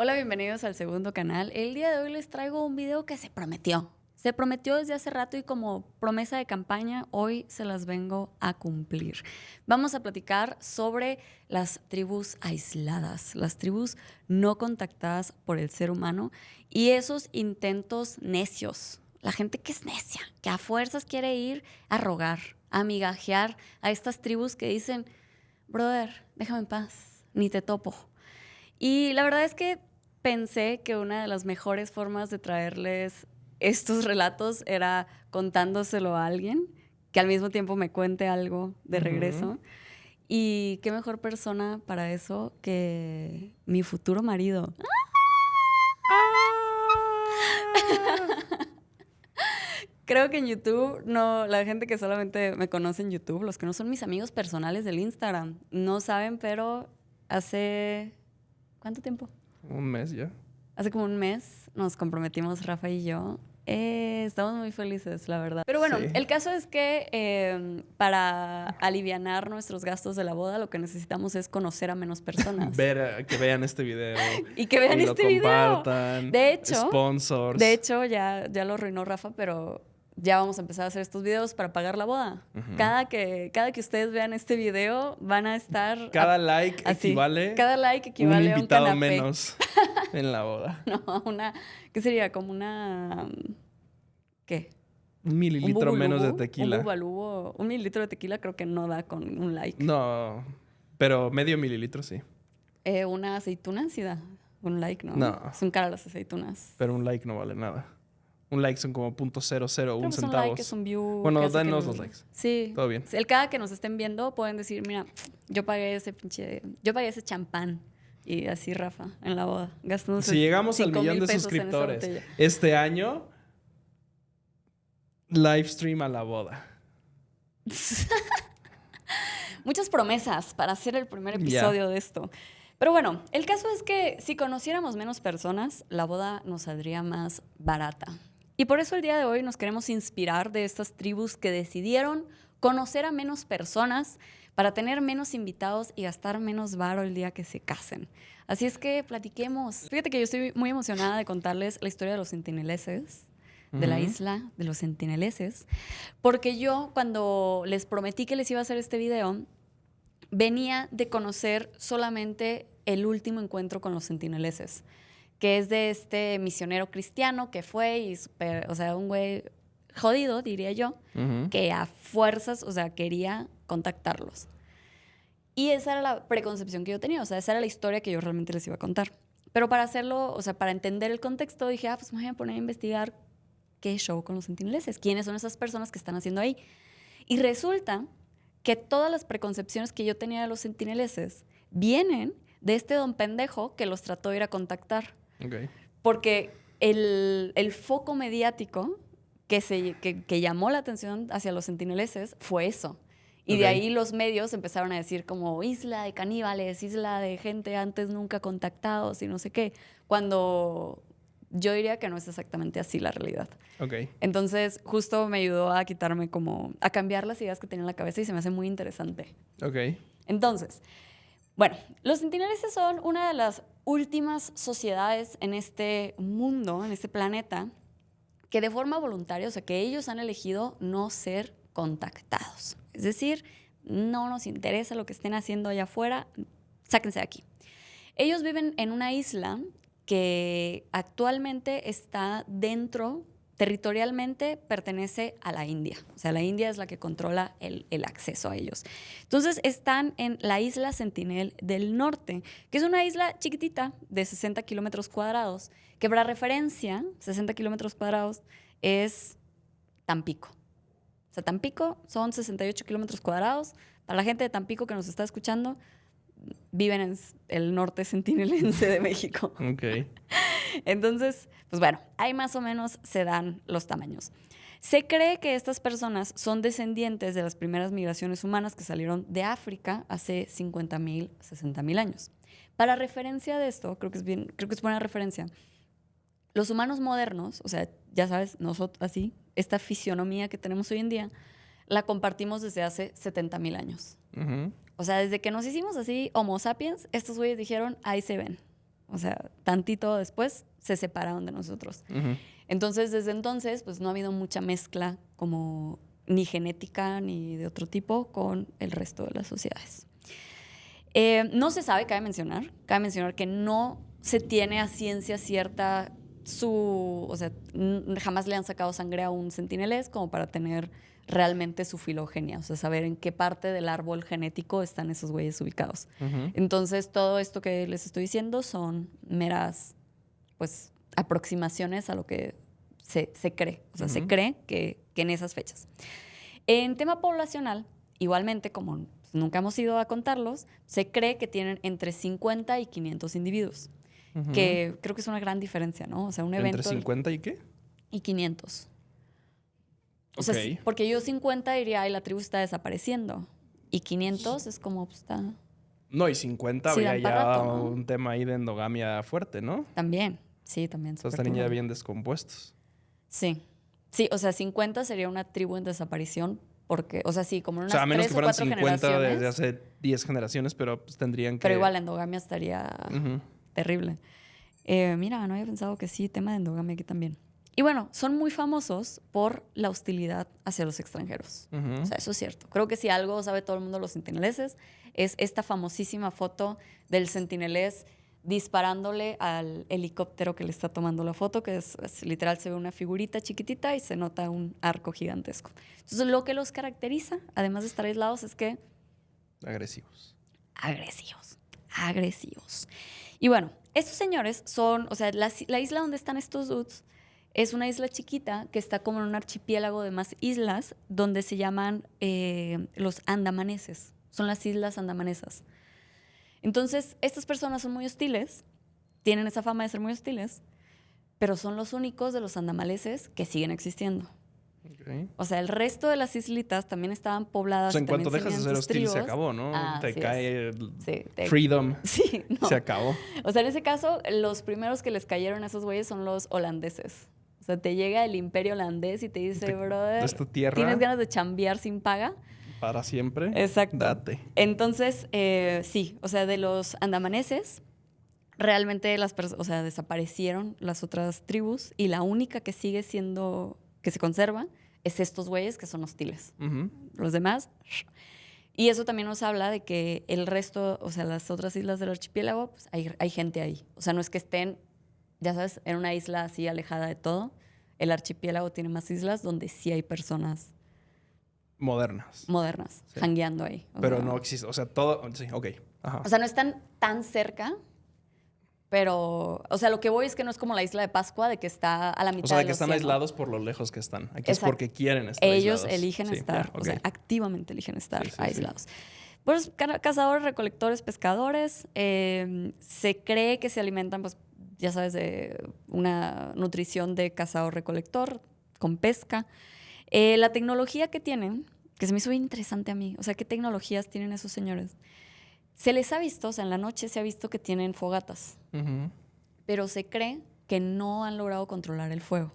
Hola, bienvenidos al segundo canal. El día de hoy les traigo un video que se prometió. Se prometió desde hace rato y como promesa de campaña, hoy se las vengo a cumplir. Vamos a platicar sobre las tribus aisladas, las tribus no contactadas por el ser humano y esos intentos necios. La gente que es necia, que a fuerzas quiere ir a rogar, a migajear a estas tribus que dicen, brother, déjame en paz, ni te topo. Y la verdad es que pensé que una de las mejores formas de traerles estos relatos era contándoselo a alguien que al mismo tiempo me cuente algo de regreso. Y qué mejor persona para eso que mi futuro marido. Creo que en YouTube, no, la gente que solamente me conoce en YouTube, los que no son mis amigos personales del Instagram, no saben, pero hace... ¿Cuánto tiempo? Un mes ya. Hace como un mes nos comprometimos Rafa y yo. Estamos muy felices, la verdad. Pero bueno, Sí. el caso es que para alivianar nuestros gastos de la boda, lo que necesitamos es conocer a menos personas. Que vean este video. Y que vean y este lo video. compartan. De hecho, Sponsors. ya lo arruinó Rafa, pero ya vamos a empezar a hacer estos videos para pagar la boda. Cada que ustedes vean este video, van a estar... Cada like así. equivale. Cada like Un equivale a un invitado canapé. menos en la boda. No, ¿qué sería? Como una... ¿Qué? Un mililitro menos de tequila. Un bubalú, un mililitro de tequila creo que no da con un like. No, pero medio mililitro sí. Una aceituna sí da un like, ¿no? No. Son caras las aceitunas. Pero un like no vale nada. Un like son como .001 Pero pues centavos. un like es un view. Bueno, que hace danos que los likes. Sí. Todo bien. El cada que nos estén viendo pueden decir, mira, yo pagué ese champán. Y así Rafa, en la boda, gastándose Si llegamos al 5,000 millón de pesos en esa suscriptores botella. este año, live stream a la boda. Muchas promesas para hacer el primer episodio de esto. Pero bueno, el caso es que si conociéramos menos personas, la boda nos saldría más barata. Y por eso el día de hoy nos queremos inspirar de estas tribus que decidieron conocer a menos personas para tener menos invitados y gastar menos varo el día que se casen. Así es que platiquemos. Fíjate que yo estoy muy emocionada de contarles la historia de los sentineleses, de la isla de los sentineleses, porque yo cuando les prometí que les iba a hacer este video, venía de conocer solamente el último encuentro con los sentineleses, que es de este misionero cristiano que fue y un güey jodido, diría yo, que a fuerzas, quería contactarlos. Y esa era la preconcepción que yo tenía, esa era la historia que yo realmente les iba a contar. Pero para hacerlo, para entender el contexto, dije, pues me voy a poner a investigar qué show con los sentineleses, quiénes son esas personas que están haciendo ahí. Y resulta que todas las preconcepciones que yo tenía de los sentineleses vienen de este don pendejo que los trató de ir a contactar. Okay. Porque el foco mediático que llamó la atención hacia los sentineleses fue eso. Y de ahí los medios empezaron a decir como isla de caníbales, isla de gente antes nunca contactados y no sé qué. Cuando yo diría que no es exactamente así la realidad. Okay. Entonces, justo me ayudó a quitarme a cambiar las ideas que tenía en la cabeza y se me hace muy interesante. Ok. Entonces, bueno, los sentineleses son una de las últimas sociedades en este mundo, en este planeta, que de forma voluntaria, que ellos han elegido no ser contactados. Es decir, no nos interesa lo que estén haciendo allá afuera, sáquense de aquí. Ellos viven en una isla que actualmente está territorialmente pertenece a la India. La India es la que controla el acceso a ellos. Entonces, están en la isla Sentinel del Norte, que es una isla chiquitita de 60 kilómetros cuadrados, que para referencia, 60 kilómetros cuadrados es Tampico. Tampico son 68 kilómetros cuadrados. Para la gente de Tampico que nos está escuchando, viven en el norte sentinelense de México. Ok. Entonces, pues bueno, ahí más o menos se dan los tamaños. Se cree que estas personas son descendientes de las primeras migraciones humanas que salieron de África hace 50,000, 60,000 años. Para referencia de esto, creo que es buena referencia, los humanos modernos, ya sabes, nosotros así, esta fisionomía que tenemos hoy en día, la compartimos desde hace 70,000 años. Desde que nos hicimos así, Homo sapiens, estos güeyes dijeron, ahí se ven. O sea, tantito después se separaron de nosotros. Entonces, desde entonces, pues no ha habido mucha mezcla como ni genética ni de otro tipo con el resto de las sociedades. No se sabe, cabe mencionar que no se tiene a ciencia cierta o sea, jamás le han sacado sangre a un centinelés como para tener realmente su filogenia, o sea, saber en qué parte del árbol genético están esos güeyes ubicados. Entonces, todo esto que les estoy diciendo son meras, pues, aproximaciones a lo que se cree. O sea, se cree que en esas fechas. En tema poblacional, igualmente, como nunca hemos ido a contarlos, se cree que tienen entre 50 y 500 individuos, que creo que es una gran diferencia, ¿no? O sea, un evento... ¿Entre 50 y qué? Y 500. O sea, porque yo 50 diría, ay, la tribu está desapareciendo. Y 500 es como, pues está... No, y 50 sí, había ya rato, ¿no? un tema ahí de endogamia fuerte, ¿no? También, sí, también. Entonces estarían ya bien descompuestos. Sí. Sí, o sea, 50 sería una tribu en desaparición porque, o sea, sí, como en unas o sea, a menos 3 que o fueran 4 50 generaciones. desde hace 10 generaciones, pero pues tendrían que... Pero igual la endogamia estaría terrible. Mira, no había pensado que sí, tema de endogamia aquí también. Y bueno, son muy famosos por la hostilidad hacia los extranjeros. O sea, eso es cierto. Creo que si algo sabe todo el mundo de los centineleses es esta famosísima foto del centinelés disparándole al helicóptero que le está tomando la foto, que es literal, se ve una figurita chiquitita y se nota un arco gigantesco. Entonces, lo que los caracteriza, además de estar aislados, es que... Agresivos. Agresivos. Y bueno, estos señores son, o sea, la isla donde están estos dudes es una isla chiquita que está como en un archipiélago de más islas donde se llaman los andamaneses. Son las islas andamanesas. Entonces, estas personas son muy hostiles, tienen esa fama de ser muy hostiles, pero son los únicos de los andamaleses que siguen existiendo. Okay. O sea, el resto de las islitas también estaban pobladas. O sea, en cuanto dejas de ser hostil, se acabó, ¿no? Te cae freedom. Sí, no. Se acabó. O sea, en ese caso, los primeros que les cayeron a esos güeyes son los holandeses. O sea, te llega el imperio holandés y te dice, brother, ¿es tu tierra? ¿Tienes ganas de chambear sin paga? Para siempre. Exacto. Date. Entonces, sí, o sea, de los andamaneses, realmente o sea, desaparecieron las otras tribus y la única que sigue siendo, que se conserva, es estos güeyes que son hostiles. Los demás... Y eso también nos habla de que el resto, o sea, las otras islas del archipiélago, pues hay gente ahí. O sea, no es que estén, ya sabes, en una isla así alejada de todo. El archipiélago tiene más islas donde sí hay personas modernas, sí, jangueando ahí. Pero no existe, o sea, todo, sí, ok. Ajá. O sea, no están tan cerca, pero, o sea, lo que voy es que no es como la isla de Pascua, de que está a la mitad del océano. O sea, de que están aislados por lo lejos que están. Aquí es porque quieren estar Ellos aislados. eligen estar, ya, okay. O sea, activamente eligen estar aislados. Pues cazadores, recolectores, pescadores, se cree que se alimentan, pues, ya sabes, de una nutrición de cazador-recolector con pesca. La tecnología que tienen, que se me hizo bien interesante a mí, o sea, ¿qué tecnologías tienen esos señores? Se les ha visto, o sea, en la noche se ha visto que tienen fogatas, pero se cree que no han logrado controlar el fuego.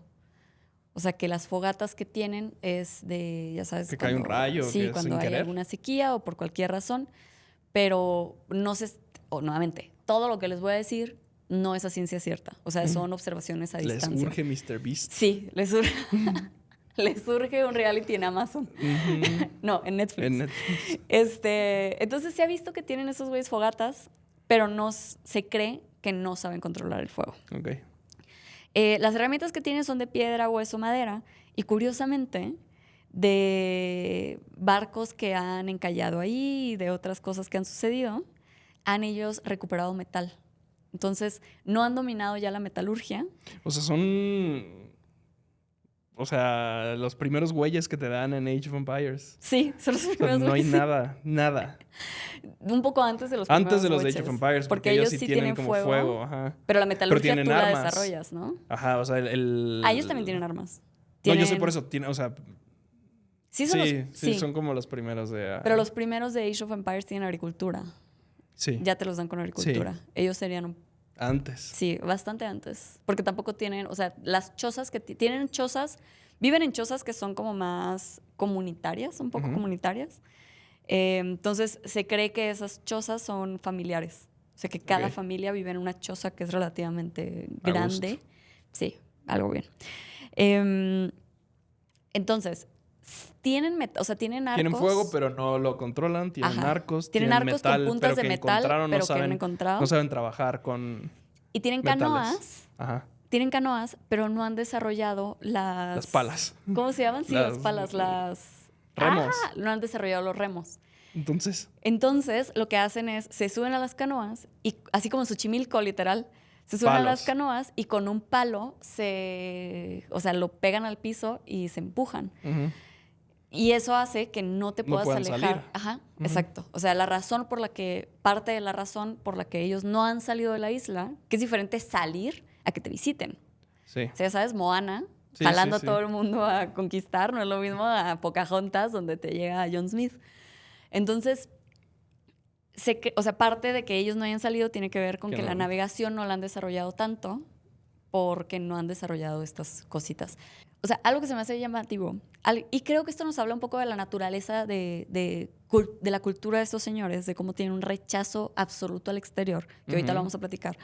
O sea, que las fogatas que tienen es de, ya sabes... Que cae un rayo. Sí, que cuando hay alguna sequía o por cualquier razón. Pero no sé, nuevamente, todo lo que les voy a decir no es a ciencia cierta. O sea, son observaciones a distancia. ¿Les urge Mr. Beast? Sí, les urge. Les surge un reality en Amazon. No, en Netflix. Entonces se ha visto que tienen esos güeyes fogatas, pero se cree que no saben controlar el fuego. Okay. Las herramientas que tienen son de piedra, hueso, madera y curiosamente de barcos que han encallado ahí y de otras cosas que han sucedido, han ellos recuperado metal. Entonces no han dominado ya la metalurgia. O sea, son... O sea, los primeros güeyes que te dan en Age of Empires. Sí, son los primeros no hay güeyes. nada. Un poco antes de los primeros Antes de los güeyes, Age of Empires, porque ellos sí tienen como fuego. Ajá. Pero la metalurgia pero tú armas. la desarrollas, ¿no? Ajá, o sea, ellos también tienen armas. No, yo sé por eso. O sea... Sí, son como los primeros de... Pero los primeros de Age of Empires tienen agricultura. Sí. Ya te los dan con agricultura. Sí. Ellos serían... Antes. Sí, bastante antes. Porque tampoco tienen... O sea, las chozas que tienen chozas... Viven en chozas que son como más comunitarias, un poco comunitarias. Entonces, se cree que esas chozas son familiares. O sea, que cada Ok. familia vive en una choza que es relativamente grande. gusto. Sí, algo bien. Em, entonces, tienen arcos. Tienen fuego, pero no lo controlan. Tienen Ajá. arcos. Tienen Tienen arcos con metal, puntas pero de que metal, encontraron, pero que han encontrado. no saben trabajar con Y tienen metales. canoas. Ajá. Tienen canoas, pero no han desarrollado Las palas. ¿Cómo se llaman? Sí, las Las- palas, las... Remos. No han desarrollado los remos. Entonces, Entonces, lo que hacen es, se suben a las canoas, y así como Xochimilco, literal, se suben a las Palos. canoas y con un palo lo pegan al piso y se empujan. ujú, Y eso hace que no te No puedas puedan alejar. salir. Ajá, Ujú. exacto. O sea, parte de la razón por la que ellos no han salido de la isla, que es diferente salir a que te visiten. sí. O sea, ya sabes, Moana, Sí, jalando sí, a todo sí. el mundo a conquistar, no es lo mismo a Pocahontas, donde te llega John Smith. Entonces, parte de que ellos no hayan salido tiene que ver con Que que la no. navegación no la han desarrollado tanto porque no han desarrollado estas cositas. O sea, algo que se me hace llamativo, y creo que esto nos habla un poco de la naturaleza de la cultura de estos señores, de cómo tienen un rechazo absoluto al exterior, que ahorita lo vamos a platicar.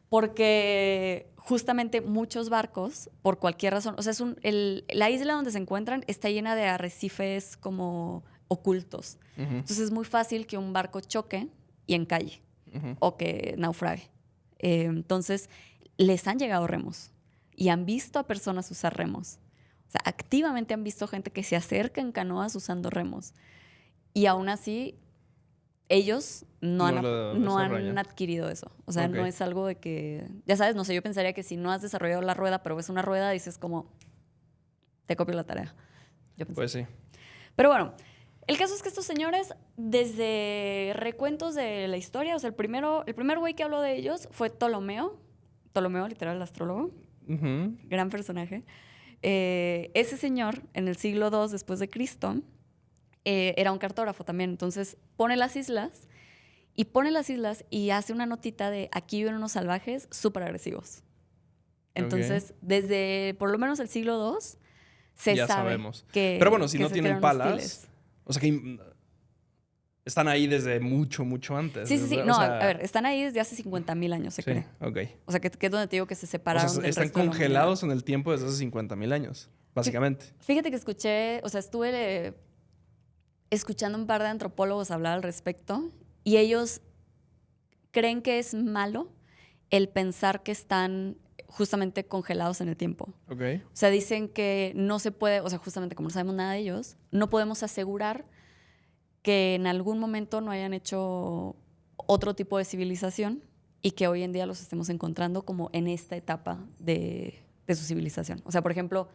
Porque justamente muchos barcos, por cualquier razón, o sea, la isla donde se encuentran está llena de arrecifes como ocultos. Ujú, Entonces es muy fácil que un barco choque y encalle ujú. o que naufrague. Entonces, les han llegado remos y han visto a personas usar remos. O sea, activamente han visto gente que se acerca en canoas usando remos. Y aún así, ellos no lo han desarrollan. adquirido eso. O sea, no Ok. es algo de que... Ya sabes, no sé, yo pensaría que si no has desarrollado la rueda, pero ves una rueda, dices como, te copio la tarea. Yo pensé. Pues sí. Pero bueno, el caso es que estos señores, desde recuentos de la historia, o sea, el primer güey que habló de ellos fue Ptolomeo. Ptolomeo, literal, el astrólogo. Ujú. Gran personaje. Ese señor, en el siglo II después de Cristo, era un cartógrafo también. Entonces, pone las islas y hace una notita de aquí viven unos salvajes súper agresivos. Entonces, desde por lo menos el siglo II, se Ya sabe sabemos. que Pero bueno, si que no se tienen crearon palas, hostiles. o sea que están ahí desde mucho, mucho antes. Sí, sí, sí. O No, sea, a ver, están ahí desde hace 50,000 años, se sí, cree. ok. O sea, que es donde te digo que se O separaron sea, del están resto de la congelados humanidad. en el tiempo desde hace 50,000 años, básicamente. Fíjate que estuve escuchando un par de antropólogos hablar al respecto y ellos creen que es malo el pensar que están justamente congelados en el tiempo. Ok. O sea, dicen que no se puede, o sea, justamente como no sabemos nada de ellos, no podemos asegurar que en algún momento no hayan hecho otro tipo de civilización y que hoy en día los estemos encontrando como en esta etapa de su civilización. O sea, por ejemplo,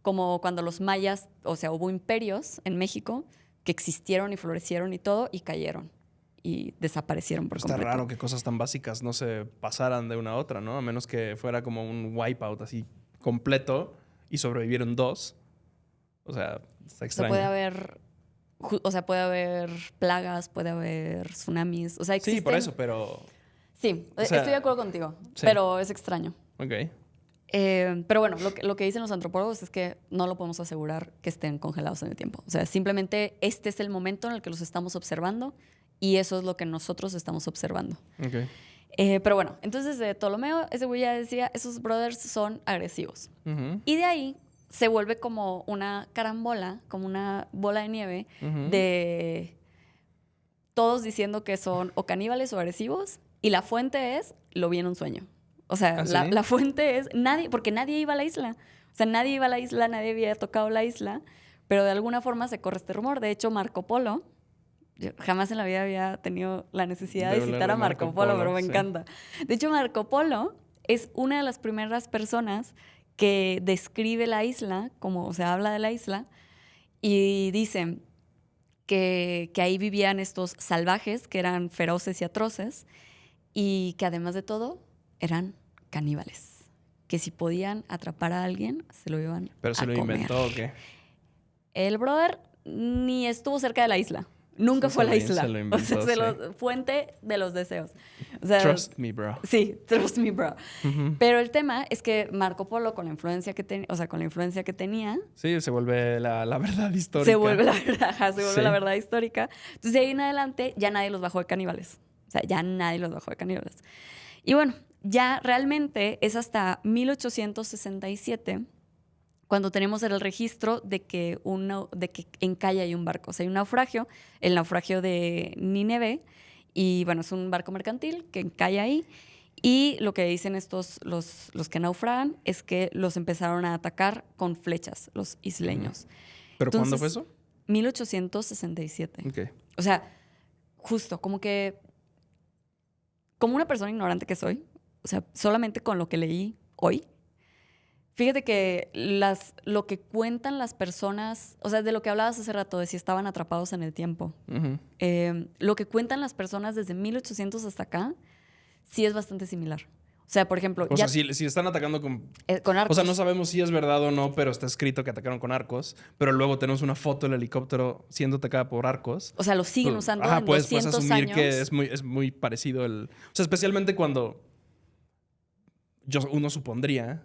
como cuando los mayas, o sea, hubo imperios en México que existieron y florecieron y todo y cayeron y desaparecieron por Está completo. raro que cosas tan básicas no se pasaran de una a otra, ¿no? A menos que fuera como un wipeout así completo y sobrevivieron dos. O sea, está O sea, extraño. puede haber plagas, puede haber tsunamis. O sea, existen... Sí, por eso, pero... Sí, O sea, estoy de acuerdo contigo, sí. pero es extraño. Ok. Pero bueno, lo que dicen los antropólogos es que no lo podemos asegurar que estén congelados en el tiempo. O sea, simplemente este es el momento en el que los estamos observando y eso es lo que nosotros estamos observando. Ok. Pero bueno, entonces de Ptolomeo, ese güey ya decía, esos brothers son agresivos. Ujú, Y de ahí se vuelve como una carambola, como una bola de nieve ujú. de todos diciendo que son o caníbales o agresivos y la fuente es, lo vi en un sueño. O sea, ¿Ah, sí? la fuente es porque nadie iba a la isla. O sea, nadie iba a la isla, nadie había tocado la isla, pero de alguna forma se corre este rumor. De hecho, Marco Polo, yo jamás en la vida había tenido la necesidad de De citar a Marco Polo, pero me sí. encanta. De hecho, Marco Polo es una de las primeras personas que describe la isla, como se habla de la isla, y dicen que ahí vivían estos salvajes que eran feroces y atroces y que además de todo eran caníbales. Que si podían atrapar a alguien, se lo iban ¿Pero se a lo comer. inventó o qué? El brother ni estuvo cerca de la isla. Nunca Sí, fue a la se isla. lo inventó, o sea, fuente de los deseos. O sea, Trust me, bro. Sí, trust me, bro. Ujú. Pero el tema es que Marco Polo, con la influencia que tenía, Sí, se vuelve la verdad histórica. se vuelve la verdad, Sí. la verdad histórica. Entonces, de ahí en adelante, ya nadie los bajó de caníbales. O sea, ya nadie los bajó de caníbales. Y bueno, ya realmente es hasta 1867 cuando tenemos el registro de que encalla hay un barco. O sea, hay un naufragio, el naufragio de Nínive, y bueno, es un barco mercantil que encalla ahí. Y lo que dicen los que naufragan es que los empezaron a atacar con flechas, los isleños. ¿Pero Entonces, cuándo fue eso? 1867. Ok. O sea, justo, como una persona ignorante que soy, o sea, solamente con lo que leí hoy, fíjate que lo que cuentan las personas, o sea, de lo que hablabas hace rato, de si estaban atrapados en el tiempo, lo que cuentan las personas desde 1800 hasta acá, sí es bastante similar. O sea, por ejemplo... O sea, si están atacando con arcos. O sea, no sabemos si es verdad o no, pero está escrito que atacaron con arcos. Pero luego tenemos una foto del helicóptero siendo atacada por arcos. O sea, lo siguen usando en puedes 200 asumir años. que es muy parecido O sea, especialmente cuando uno supondría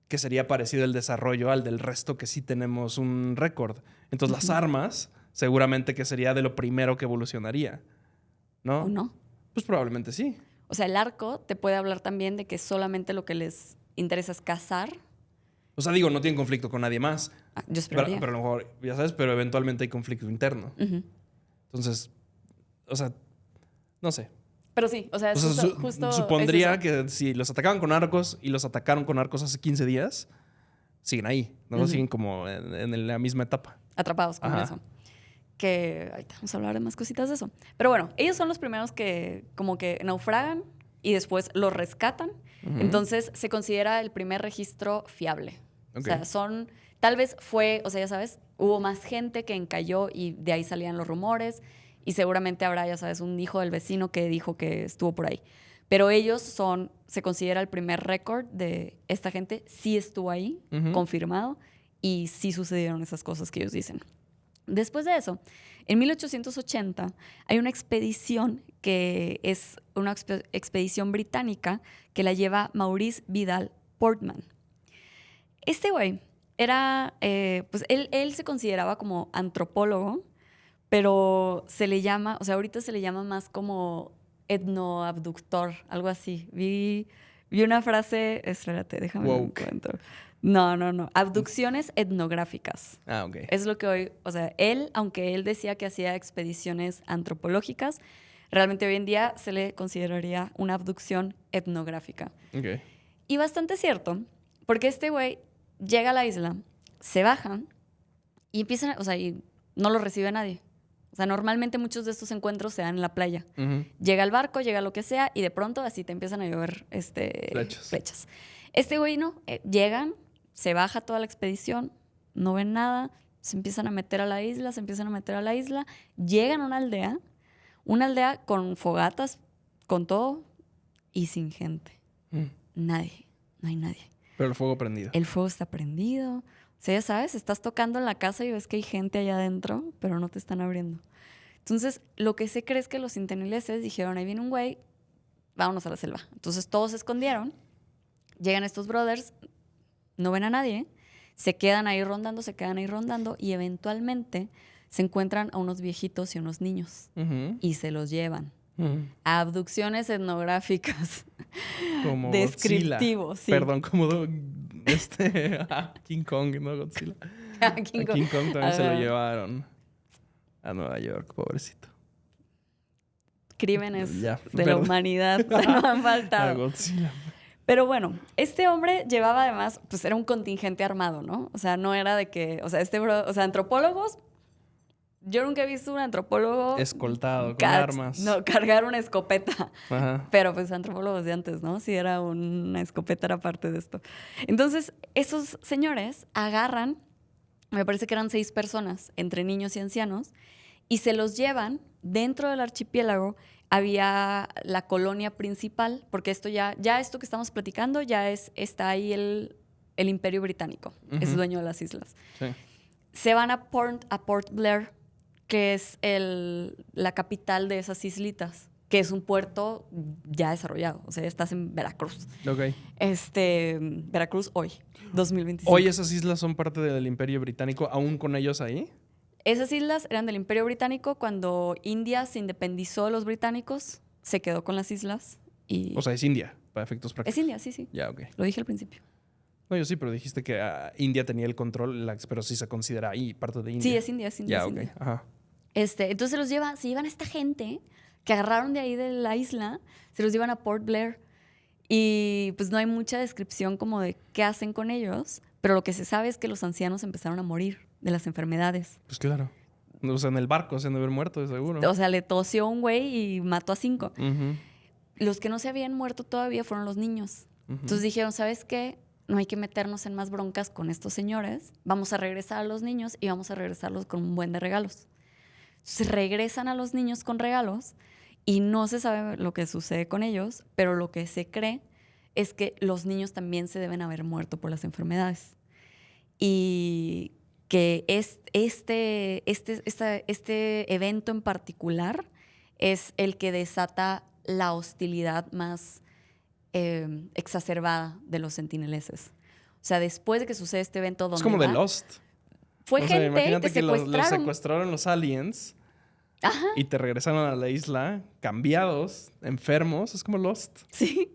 que sería parecido el desarrollo al del resto que sí tenemos un récord. Entonces, las armas seguramente que sería de lo primero que evolucionaría, ¿no? ¿O no? Pues probablemente sí. O sea, el arco te puede hablar también de que solamente lo que les interesa es cazar. O sea, digo, no tienen conflicto con nadie más. Yo esperaría. Pero a lo mejor, ya sabes, pero eventualmente hay conflicto interno. Entonces, o sea, no sé. Pero sí, o sea, justo supondría que si los atacaban con arcos y los atacaron con arcos hace 15 días, siguen ahí, ¿no? Siguen como en la misma etapa. Atrapados con eso. Que ahorita vamos a hablar de más cositas de eso. Pero bueno, ellos son los primeros que como que naufragan y después los rescatan. Entonces se considera el primer registro fiable. Okay. O sea, tal vez fue, o sea, ya sabes, hubo más gente que encalló y de ahí salían los rumores y seguramente habrá, ya sabes, un hijo del vecino que dijo que estuvo por ahí. Pero ellos se considera el primer récord de esta gente, sí estuvo ahí, confirmado, y sí sucedieron esas cosas que ellos dicen. Después de eso, en 1880 hay una expedición que es una expedición británica que la lleva Maurice Vidal Portman. Este güey era, pues él se consideraba como antropólogo, pero se le llama, o sea, ahorita se le llama más como etnoabductor, algo así. Vi una frase, espérate, déjame encuentro. No. Abducciones etnográficas. Ah, ok. Es lo que hoy, o sea, aunque él decía que hacía expediciones antropológicas, realmente hoy en día se le consideraría una abducción etnográfica. Ok. Y bastante cierto, porque este güey llega a la isla, se bajan y empiezan, o sea, y no lo recibe nadie. O sea, normalmente muchos de estos encuentros se dan en la playa. Llega el barco, llega lo que sea, y de pronto así te empiezan a llover flechas. Este güey no, llegan, se baja toda la expedición, no ven nada, se empiezan a meter a la isla, llegan a una aldea con fogatas, con todo, y sin gente. Nadie, no hay nadie. Pero el fuego prendido. El fuego está prendido. O sea, ya sabes, estás tocando en la casa y ves que hay gente allá adentro, pero no te están abriendo. Entonces, lo que se cree es que los intenileses dijeron, ahí viene un güey, vámonos a la selva. Entonces, todos se escondieron, llegan estos brothers, no ven a nadie, se quedan ahí rondando y eventualmente se encuentran a unos viejitos y a unos niños y se los llevan. Abducciones etnográficas. Como descriptivo, Godzilla. Sí. Perdón, como King Kong, no Godzilla. King Kong también se lo llevaron a Nueva York, pobrecito. Crímenes de la humanidad no han faltado. A Godzilla. Pero bueno, este hombre llevaba además, pues era un contingente armado, ¿no? O sea, no era de que, o sea, antropólogos, yo nunca he visto un antropólogo escoltado con armas. No, cargar una escopeta. Ajá. Pero pues antropólogos de antes, ¿no? Si era una escopeta era parte de esto. Entonces, esos señores agarran, me parece que eran 6 personas, entre niños y ancianos, y se los llevan dentro del archipiélago. Había la colonia principal, porque esto ya esto que estamos platicando está ahí el Imperio Británico, es dueño de las islas. Sí. Se van a Port Blair, que es la capital de esas islitas, que es un puerto ya desarrollado. O sea, estás en Veracruz. Ok. Veracruz hoy, 2025. ¿Hoy esas islas son parte del Imperio Británico, aún con ellos ahí? Esas islas eran del Imperio Británico cuando India se independizó de los británicos. se quedó con las islas y... O sea, es India, para efectos prácticos. Es India, sí, sí. Ya, ok. Lo dije al principio. No, yo sí, pero dijiste que India tenía el control, pero sí se considera ahí parte de India. Sí, es India, es India. Ya, es ok. India. Ajá. Entonces se llevan a esta gente que agarraron de ahí de la isla, se los llevan a Port Blair y pues no hay mucha descripción como de qué hacen con ellos, pero lo que se sabe es que los ancianos empezaron a morir de las enfermedades. Pues claro. O sea, en el barco se han de haber muerto, de seguro. O sea, le tosió un güey y mató a 5. Ujú. Los que no se habían muerto todavía fueron los niños. Ujú. Entonces dijeron, ¿sabes qué? No hay que meternos en más broncas con estos señores. Vamos a regresar a los niños y vamos a regresarlos con un buen de regalos. Entonces regresan a los niños con regalos y no se sabe lo que sucede con ellos, pero lo que se cree es que los niños también se deben haber muerto por las enfermedades. Y que este evento en particular es el que desata la hostilidad más exacerbada de los sentineleses. O sea, después de que sucede este evento donde... Es como de Lost. Fue O sea, gente imagínate que los secuestraron. secuestraron los aliens. Ajá. Y te regresaron a la isla cambiados, enfermos. Es como Lost. Sí.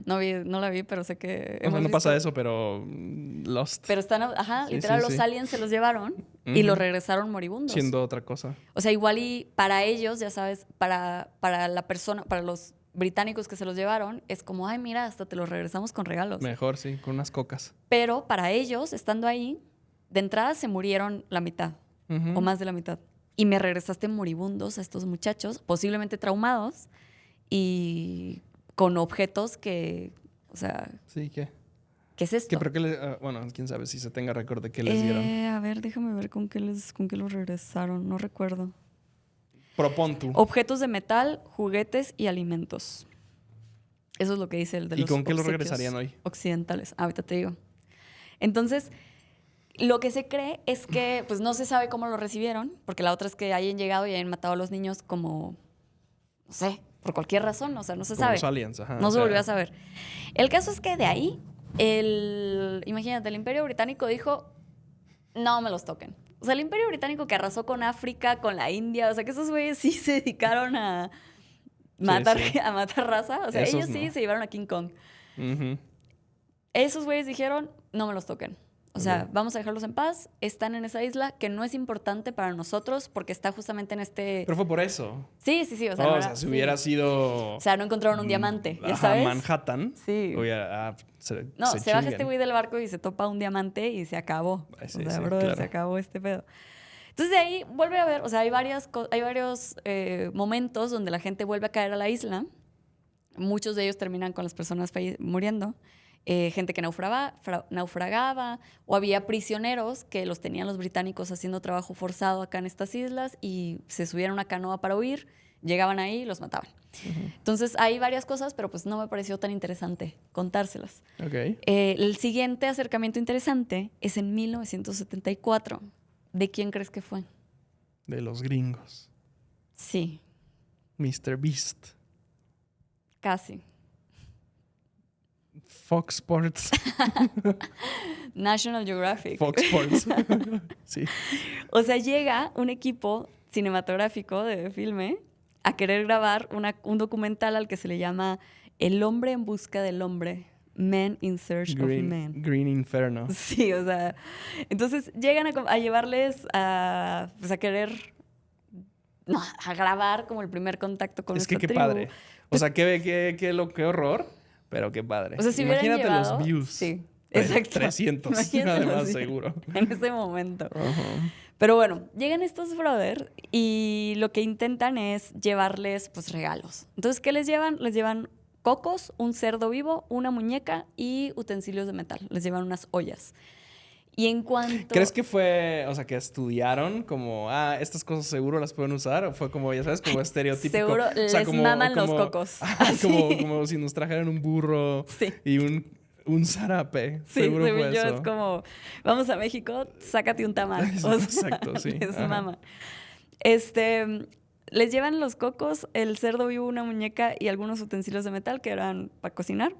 No la vi, pero sé que... O sea, no visto. pasa eso, pero Lost. Pero están, ajá, Sí, literal, sí, los sí. aliens se los llevaron y los regresaron moribundos. Siendo otra cosa. O sea, igual y para ellos, ya sabes, para la persona, para los británicos que se los llevaron, es como, ay, mira, hasta te los regresamos con regalos. Mejor, sí, con unas cocas. Pero para ellos, estando ahí, de entrada se murieron la mitad Ujú. o más de la mitad. Y me regresaste moribundos a estos muchachos, posiblemente traumados y con objetos que, o sea, Sí, ¿qué? ¿qué es esto? ¿Pero qué bueno, quién sabe si se tenga récord de qué les dieron. A ver, déjame ver con qué los regresaron, no recuerdo. Propon tú. Objetos de metal, juguetes y alimentos. Eso es lo que dice el de ¿Y los con qué los obsequios regresarían hoy? occidentales. Ahorita te digo. Entonces, lo que se cree es que, pues no se sabe cómo lo recibieron, porque la otra es que hayan llegado y hayan matado a los niños como, no sé, por cualquier razón, o sea, no se Como sabe. los aliens, ajá. No o se sea, volvió a saber. El caso es que de ahí, imagínate, el Imperio Británico dijo, no me los toquen. O sea, el Imperio Británico que arrasó con África, con la India, o sea, que esos güeyes sí se dedicaron a matar, sí. a matar raza. O sea, Esos ellos sí no. se llevaron a King Kong. Ujú. Esos güeyes dijeron, no me los toquen. O sea, Ok. vamos a dejarlos en paz. Están en esa isla que no es importante para nosotros porque está justamente en este... Pero fue por eso. Sí. O sea, Oh, no o era- sea, si sí. hubiera sido... O sea, no encontraron un diamante, ¿ya ajá, sabes? Manhattan. Sí. Hubiera, No, se baja este chinguen. güey del barco y se topa un diamante y se acabó. Sí, o sea, sí, brother, claro. se acabó este pedo. Entonces de ahí vuelve a ver, o sea, hay varios momentos donde la gente vuelve a caer a la isla. Muchos de ellos terminan con las personas muriendo. Gente que naufragaba o había prisioneros que los tenían los británicos haciendo trabajo forzado acá en estas islas y se subían a una canoa para huir, llegaban ahí y los mataban. Entonces hay varias cosas, pero pues no me pareció tan interesante contárselas. Ok. El siguiente acercamiento interesante es en 1974. ¿De quién crees que fue? De los gringos. Sí, Mr. Beast. casi. Fox Sports. National Geographic. Fox Sports. Sí. O sea, llega un equipo cinematográfico de filme a querer grabar un documental al que se le llama El hombre en busca del hombre. Men in Search of Men. Green Inferno. Sí, o sea, entonces llegan a llevarles pues a querer, no, a grabar como el primer contacto con Es que esta qué tribu. padre. O sea, qué horror, pero qué padre. O sea, si hubieran Imagínate llevado, los views. sí, exacto. 300, Imagínate además, los- seguro. En ese momento. Ajá. Pero bueno, llegan estos brothers y lo que intentan es llevarles pues regalos. Entonces, ¿qué les llevan? Les llevan cocos, un cerdo vivo, una muñeca y utensilios de metal. Les llevan unas ollas. Y en cuanto... ¿Crees que fue, o sea, que estudiaron como, estas cosas seguro las pueden usar? ¿O fue como, ya sabes, como estereotípico? Seguro O sea, les maman los cocos. Como si nos trajeran un burro Sí. y un zarape. Sí, seguro según fue yo eso. es como, vamos a México, sácate un tamal. O sea, Exacto, sí. les Ajá. mama. Les llevan los cocos, el cerdo vivo, una muñeca y algunos utensilios de metal que eran para cocinar.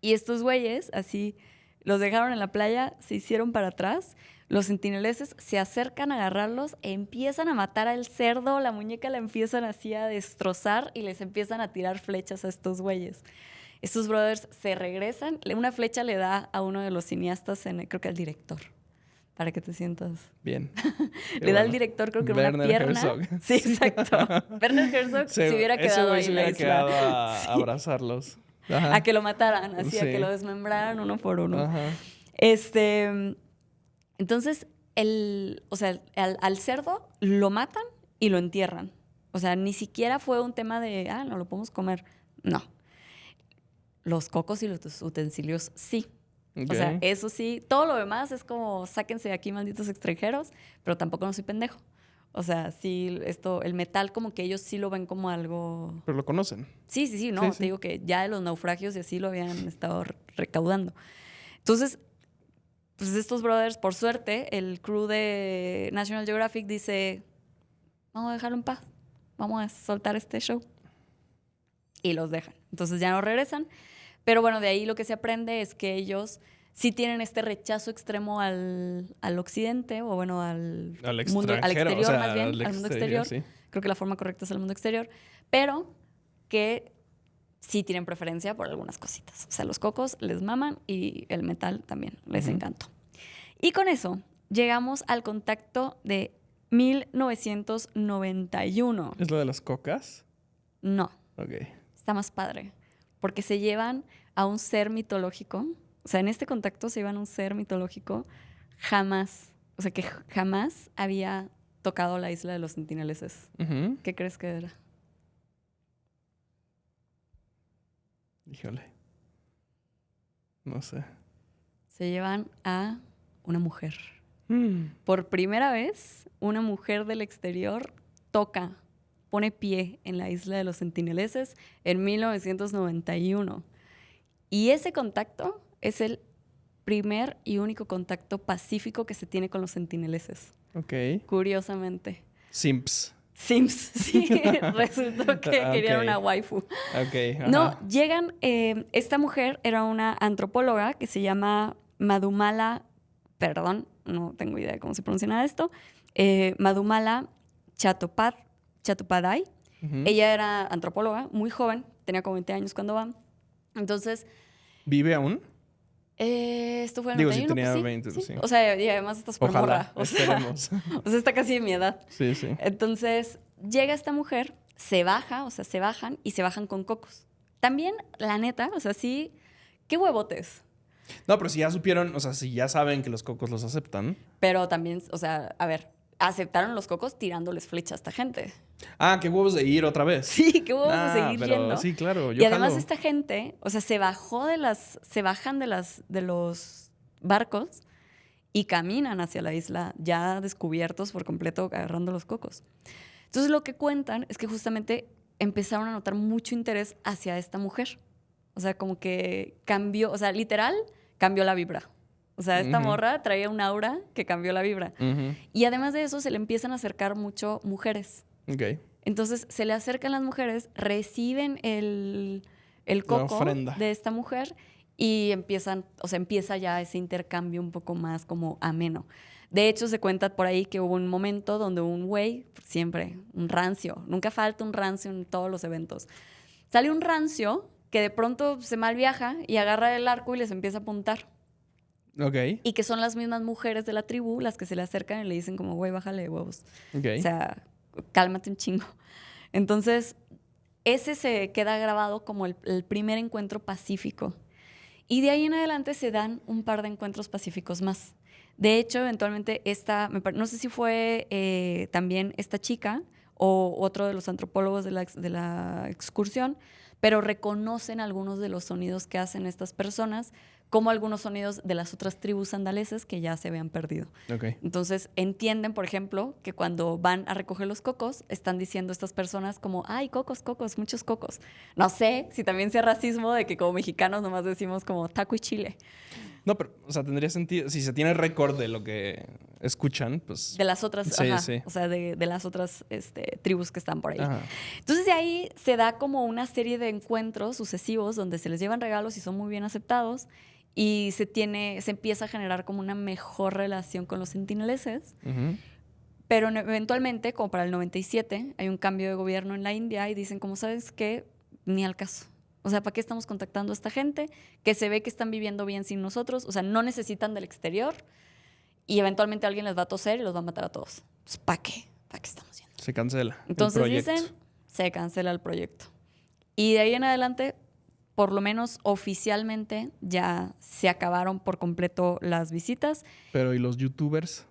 Y estos güeyes, así, los dejaron en la playa, se hicieron para atrás. Los centineleses se acercan a agarrarlos, empiezan a matar al cerdo, la muñeca la empiezan así a destrozar y les empiezan a tirar flechas a estos güeyes. Estos brothers se regresan, una flecha le da a uno de los cineastas, creo que al director, para que te sientas. Bien. Le da al director, creo que en una pierna. Herzog. Sí, exacto. Werner Herzog se hubiera quedado ahí en la isla. Se hubiera quedado a abrazarlos. Ajá. A que lo mataran, así, a que lo desmembraran uno por uno. Ajá. Entonces, al cerdo lo matan y lo entierran. O sea, ni siquiera fue un tema de, no lo podemos comer. No. Los cocos y los utensilios, sí. Okay. O sea, eso sí. Todo lo demás es como, sáquense de aquí, malditos extranjeros, pero tampoco no soy pendejo. O sea, sí, el metal como que ellos sí lo ven como algo... Pero lo conocen. Sí, no. Sí. Te digo que ya de los naufragios y así lo habían estado recaudando. Entonces, pues estos brothers, por suerte, el crew de National Geographic dice, vamos a dejarlo en paz, vamos a soltar este show. Y los dejan. Entonces ya no regresan. Pero bueno, de ahí lo que se aprende es que ellos sí tienen este rechazo extremo al occidente, o bueno, al mundo, al exterior, o sea, más bien, al mundo exterior. Sí. Creo que la forma correcta es el mundo exterior. Pero que sí tienen preferencia por algunas cositas. O sea, los cocos les maman y el metal también les encantó. Y con eso llegamos al contacto de 1991. ¿Es lo de las cocas? No. Ok. Está más padre. Porque se llevan a un ser mitológico. O sea, en este contacto se llevan a un ser mitológico jamás. O sea, que jamás había tocado la isla de los centineleses. ¿Qué crees que era? Híjole. No sé. Se llevan a una mujer. Por primera vez, una mujer del exterior pone pie en la isla de los centineleses en 1991. Y ese contacto es el primer y único contacto pacífico que se tiene con los centineleses. Ok. Curiosamente. Simps, sí. Resultó que querían una waifu. Ok. Ajá. No, llegan... esta mujer era una antropóloga que se llama Madhumala... Perdón, no tengo idea de cómo se pronuncia esto. Madhumala Chattopadhyay. Ella era antropóloga, muy joven. Tenía como 20 años cuando va. Entonces... ¿Vive aún? Esto fue en el 91. Si tenía pues, 20, sí. O sea, y además estás por morra. Esperemos. O sea, está casi de mi edad. Sí. Entonces, llega esta mujer, se bajan y se bajan con cocos. También, la neta, o sea, sí, qué huevotes. No, pero si ya supieron, o sea, si ya saben que los cocos los aceptan. Pero también, o sea, a ver, aceptaron los cocos tirándoles flechas a esta gente. Qué huevos de ir otra vez. Sí, qué huevos de seguir yendo. Sí, claro. Y además esta gente, o sea, se bajan de los barcos y caminan hacia la isla ya descubiertos por completo agarrando los cocos. Entonces lo que cuentan es que justamente empezaron a notar mucho interés hacia esta mujer. O sea, como que cambió, o sea, literal, cambió la vibra. O sea, esta morra traía un aura que cambió la vibra. Y además de eso, se le empiezan a acercar mucho mujeres. Ok. Entonces, se le acercan las mujeres, reciben el coco de esta mujer y empieza ya ese intercambio un poco más como ameno. De hecho, se cuenta por ahí que hubo un momento donde un güey, siempre, un rancio, nunca falta un rancio en todos los eventos, sale un rancio que de pronto se malviaja y agarra el arco y les empieza a apuntar. Ok. Y que son las mismas mujeres de la tribu las que se le acercan y le dicen como, güey, bájale de huevos. Okay. O sea, cálmate un chingo. Entonces, ese se queda grabado como el primer encuentro pacífico. Y de ahí en adelante se dan un par de encuentros pacíficos más. De hecho, eventualmente no sé si fue también esta chica o otro de los antropólogos de la excursión, pero reconocen algunos de los sonidos que hacen estas personas como algunos sonidos de las otras tribus andaleses que ya se habían perdido. Okay. Entonces, entienden, por ejemplo, que cuando van a recoger los cocos, están diciendo estas personas como, ¡ay, cocos, muchos cocos! No sé si también sea racismo de que como mexicanos nomás decimos como taco y chile. No, pero, o sea, tendría sentido. Si se tiene récord de lo que escuchan, pues... De las otras, sí. O sea, de las otras tribus que están por ahí. Ajá. Entonces, de ahí se da como una serie de encuentros sucesivos donde se les llevan regalos y son muy bien aceptados. y se empieza a generar como una mejor relación con los sentineleses. Pero eventualmente, como para el 97, hay un cambio de gobierno en la India y dicen, como sabes qué, ni al caso. O sea, ¿para qué estamos contactando a esta gente que se ve que están viviendo bien sin nosotros? O sea, no necesitan del exterior y eventualmente alguien les va a toser y los va a matar a todos. Pues, ¿para qué? ¿Para qué estamos haciendo? Se cancela. Entonces dicen, se cancela el proyecto. Y de ahí en adelante, por lo menos oficialmente, ya se acabaron por completo las visitas. Pero ¿y los youtubers?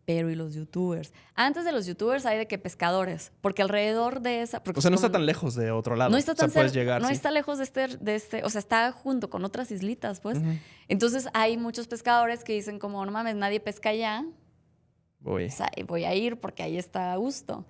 Pero ¿y los youtubers? Antes de los youtubers hay de que pescadores, porque alrededor de esa... O sea, no está tan lejos de otro lado. No está tan puedes llegar, no sí. está lejos de este, o sea, está junto con otras islitas, pues. Entonces hay muchos pescadores que dicen como, no mames, nadie pesca allá. Voy. O sea, voy a ir porque ahí está a gusto.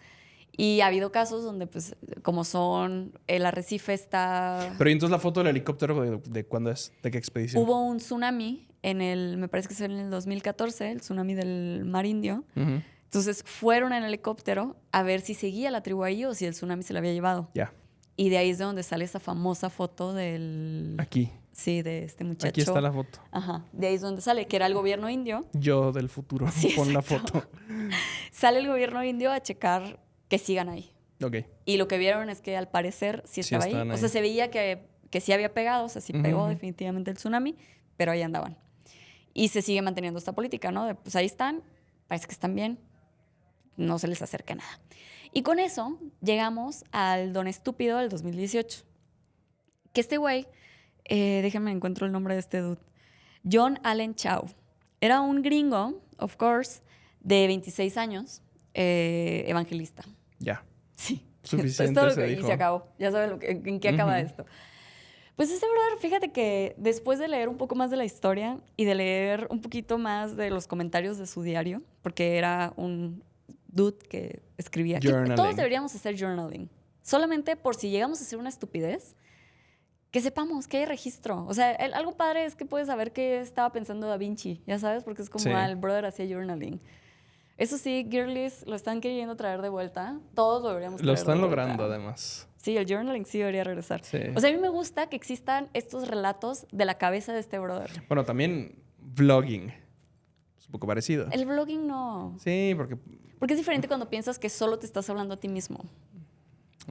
Y ha habido casos donde, pues, como son, el arrecife está... Pero ¿y entonces la foto del helicóptero de cuándo es? ¿De qué expedición? Hubo un tsunami me parece que fue en el 2014, el tsunami del Mar Indio. Entonces fueron en helicóptero a ver si seguía la tribu ahí o si el tsunami se la había llevado. Ya. Y de ahí es de donde sale esa famosa foto del... Aquí. Sí, de este muchacho. Aquí está la foto. Ajá. De ahí es donde sale, que era el gobierno indio. Yo del futuro. Sí, pon la exacto. foto. Sale el gobierno indio a checar que sigan ahí. Ok. Y lo que vieron es que al parecer sí estaba ahí. O sea, se veía que sí había pegado, o sea, sí pegó definitivamente el tsunami, pero ahí andaban. Y se sigue manteniendo esta política, ¿no? De, pues ahí están, parece que están bien, no se les acerca nada. Y con eso llegamos al Don Estúpido del 2018. Que este güey, déjenme encuentro el nombre de este dude, John Allen Chau. Era un gringo, of course, de 26 años, evangelista. Ya. Sí. Suficiente, Esto se dijo. Y se acabó. Ya sabes en qué acaba esto. Pues este brother, fíjate que después de leer un poco más de la historia y de leer un poquito más de los comentarios de su diario, porque era un dude que escribía... Journaling. Todos deberíamos hacer journaling. Solamente por si llegamos a hacer una estupidez, que sepamos que hay registro. O sea, algo padre es que puedes saber qué estaba pensando Da Vinci, ya sabes, porque es como, el brother hacía journaling. Eso sí, girlies lo están queriendo traer de vuelta. Todos lo deberíamos traer Lo están de vuelta. logrando, además. Sí, el journaling sí debería regresar. Sí. O sea, a mí me gusta que existan estos relatos de la cabeza de este brother. Bueno, también vlogging. Es un poco parecido. El vlogging no. Sí, porque... Porque es diferente cuando piensas que solo te estás hablando a ti mismo.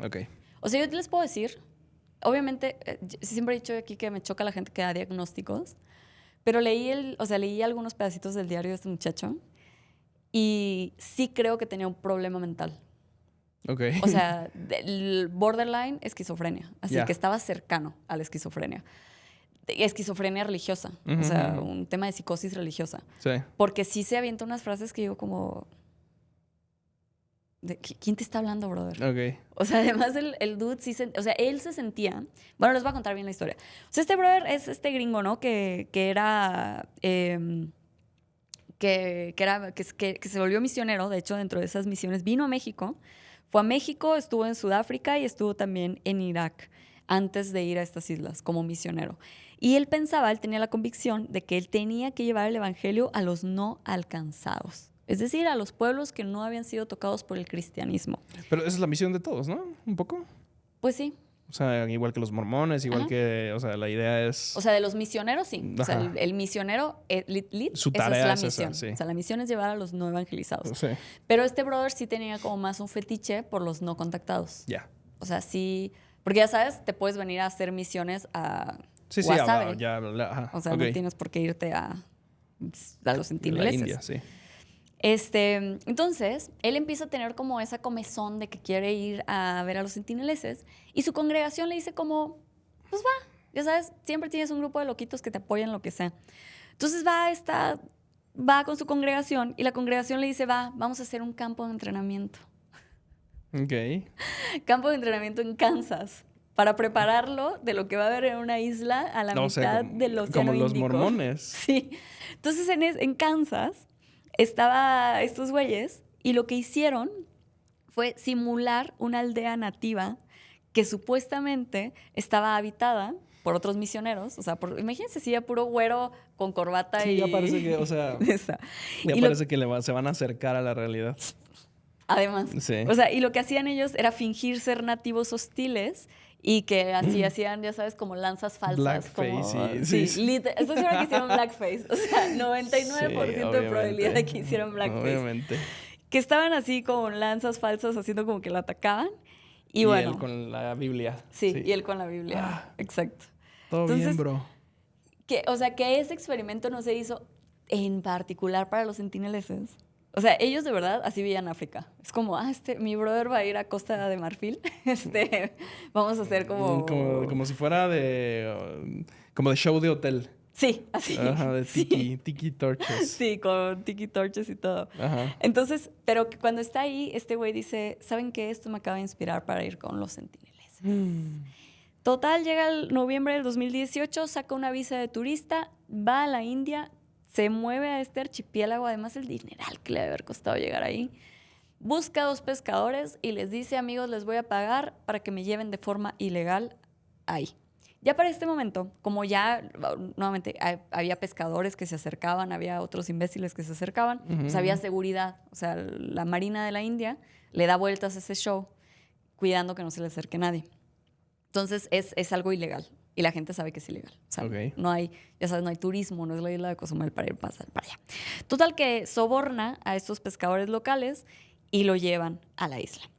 Ok. O sea, yo les puedo decir, obviamente, siempre he dicho aquí que me choca la gente que da diagnósticos, pero leí algunos pedacitos del diario de este muchacho y sí creo que tenía un problema mental. Ok. O sea, el borderline esquizofrenia. Así Ya. que estaba cercano a la esquizofrenia. Esquizofrenia religiosa. O sea, un tema de psicosis religiosa. Sí. Porque sí se avienta unas frases que digo como... ¿Quién te está hablando, brother? Ok. O sea, además el dude sí o sea, él se sentía... Bueno, les voy a contar bien la historia. O sea, este brother es este gringo, ¿no? Que era... que se volvió misionero. De hecho, dentro de esas misiones vino a México. Fue a México, estuvo en Sudáfrica y estuvo también en Irak antes de ir a estas islas como misionero. Y él tenía la convicción de que él tenía que llevar el evangelio a los no alcanzados. Es decir, a los pueblos que no habían sido tocados por el cristianismo. Pero esa es la misión de todos, ¿no? Un poco. Pues sí. O sea, igual que los mormones, igual que... O sea, la idea es... O sea, de los misioneros, sí. Ajá. O sea, el misionero, su esa tarea es la es esa, misión. sí. O sea, la misión es llevar a los no evangelizados. Sí. Pero este brother sí tenía como más un fetiche por los no contactados. Ya. O sea, sí... Porque ya sabes, te puedes venir a hacer misiones a Sí, Guasave. ajá. O sea, Ok. no tienes por qué irte a los La sentineleses. India, sí. Entonces, él empieza a tener como esa comezón de que quiere ir a ver a los sentineleses y su congregación le dice como, pues va, ya sabes, siempre tienes un grupo de loquitos que te apoyan lo que sea. Entonces va con su congregación y la congregación le dice, vamos a hacer un campo de entrenamiento. Ok. Campo de entrenamiento en Kansas para prepararlo de lo que va a haber en una isla a la mitad del Océano Como los Índico. mormones. Sí. Entonces, en Kansas estaba estos güeyes y lo que hicieron fue simular una aldea nativa que supuestamente estaba habitada por otros misioneros. O sea, imagínense si ya puro güero con corbata Sí, y... ya parece que, o sea... Ya parece que se van a acercar a la realidad. Además. Sí. O sea, y lo que hacían ellos era fingir ser nativos hostiles Y que así hacían, ya sabes, como lanzas falsas. Blackface, sí. Estoy segura que hicieron blackface. O sea, 99% de probabilidad de que hicieron blackface. Obviamente. Que estaban así con lanzas falsas haciendo como que la atacaban. Y bueno. Él con la Biblia. Sí, y él con la Biblia. Exacto. Todo Entonces, bien, bro. O sea, que ese experimento no se hizo en particular para los sentineleses. O sea, ellos de verdad así veían África. Es como, mi brother va a ir a Costa de Marfil. Vamos a hacer como... Como si fuera de... como de show de hotel. Sí, así. Ajá, de tiki torches. Sí, con tiki torches y todo. Ajá. Entonces, pero cuando está ahí, este güey dice, ¿saben qué? Esto me acaba de inspirar para ir con los sentineleses. Total, llega el noviembre del 2018, saca una visa de turista, va a la India, se mueve a este archipiélago, además el dineral que le debe haber costado llegar ahí. Busca 2 pescadores y les dice, amigos, les voy a pagar para que me lleven de forma ilegal ahí. Ya para este momento, como ya nuevamente había pescadores que se acercaban, había otros imbéciles que se acercaban, pues había seguridad. O sea, la Marina de la India le da vueltas a ese show cuidando que no se le acerque nadie. Entonces es algo ilegal y la gente sabe que es ilegal. O sea, no hay, ya sabes, no hay turismo, no es la isla de Cozumel para ir para allá. Total que soborna a estos pescadores locales y lo llevan a la isla.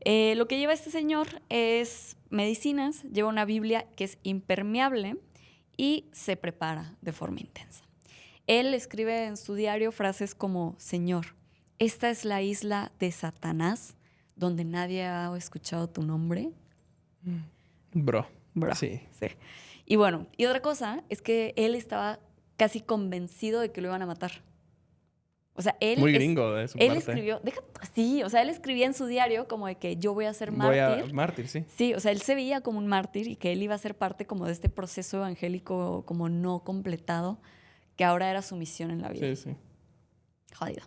Lo que lleva este señor es medicinas, lleva una Biblia que es impermeable y se prepara de forma intensa. Él escribe en su diario frases como, Señor, esta es la isla de Satanás, donde nadie ha escuchado tu nombre. Bro. Sí. Y bueno, y otra cosa es que él estaba casi convencido de que lo iban a matar. O sea, él... Muy gringo de su parte. Él escribió... Sí, o sea, él escribía en su diario como de que yo voy a ser mártir. Mártir, sí. Sí, o sea, él se veía como un mártir y que él iba a ser parte como de este proceso evangélico como no completado, que ahora era su misión en la vida. Sí. Jodido.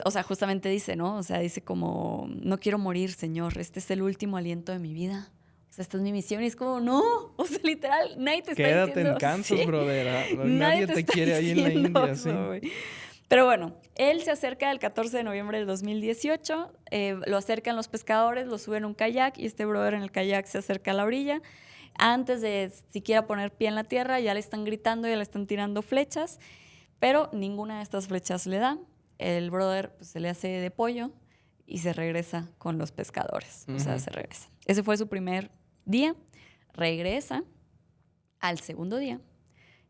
O sea, justamente dice, ¿no? O sea, dice como, no quiero morir, Señor, este es el último aliento de mi vida. O sea, esta es mi misión. Y es como, no, o sea, literal, nadie te está diciendo. Quédate en Kansas, brother. Nadie te quiere ahí en la India, sí. Pero bueno, él se acerca el 14 de noviembre del 2018, lo acercan los pescadores, lo suben a un kayak y este brother en el kayak se acerca a la orilla. Antes de siquiera poner pie en la tierra, ya le están gritando, ya le están tirando flechas, pero ninguna de estas flechas le da. El brother pues, se le hace de pollo y se regresa con los pescadores. O sea, se regresa. Ese fue su primer día. Regresa al segundo día.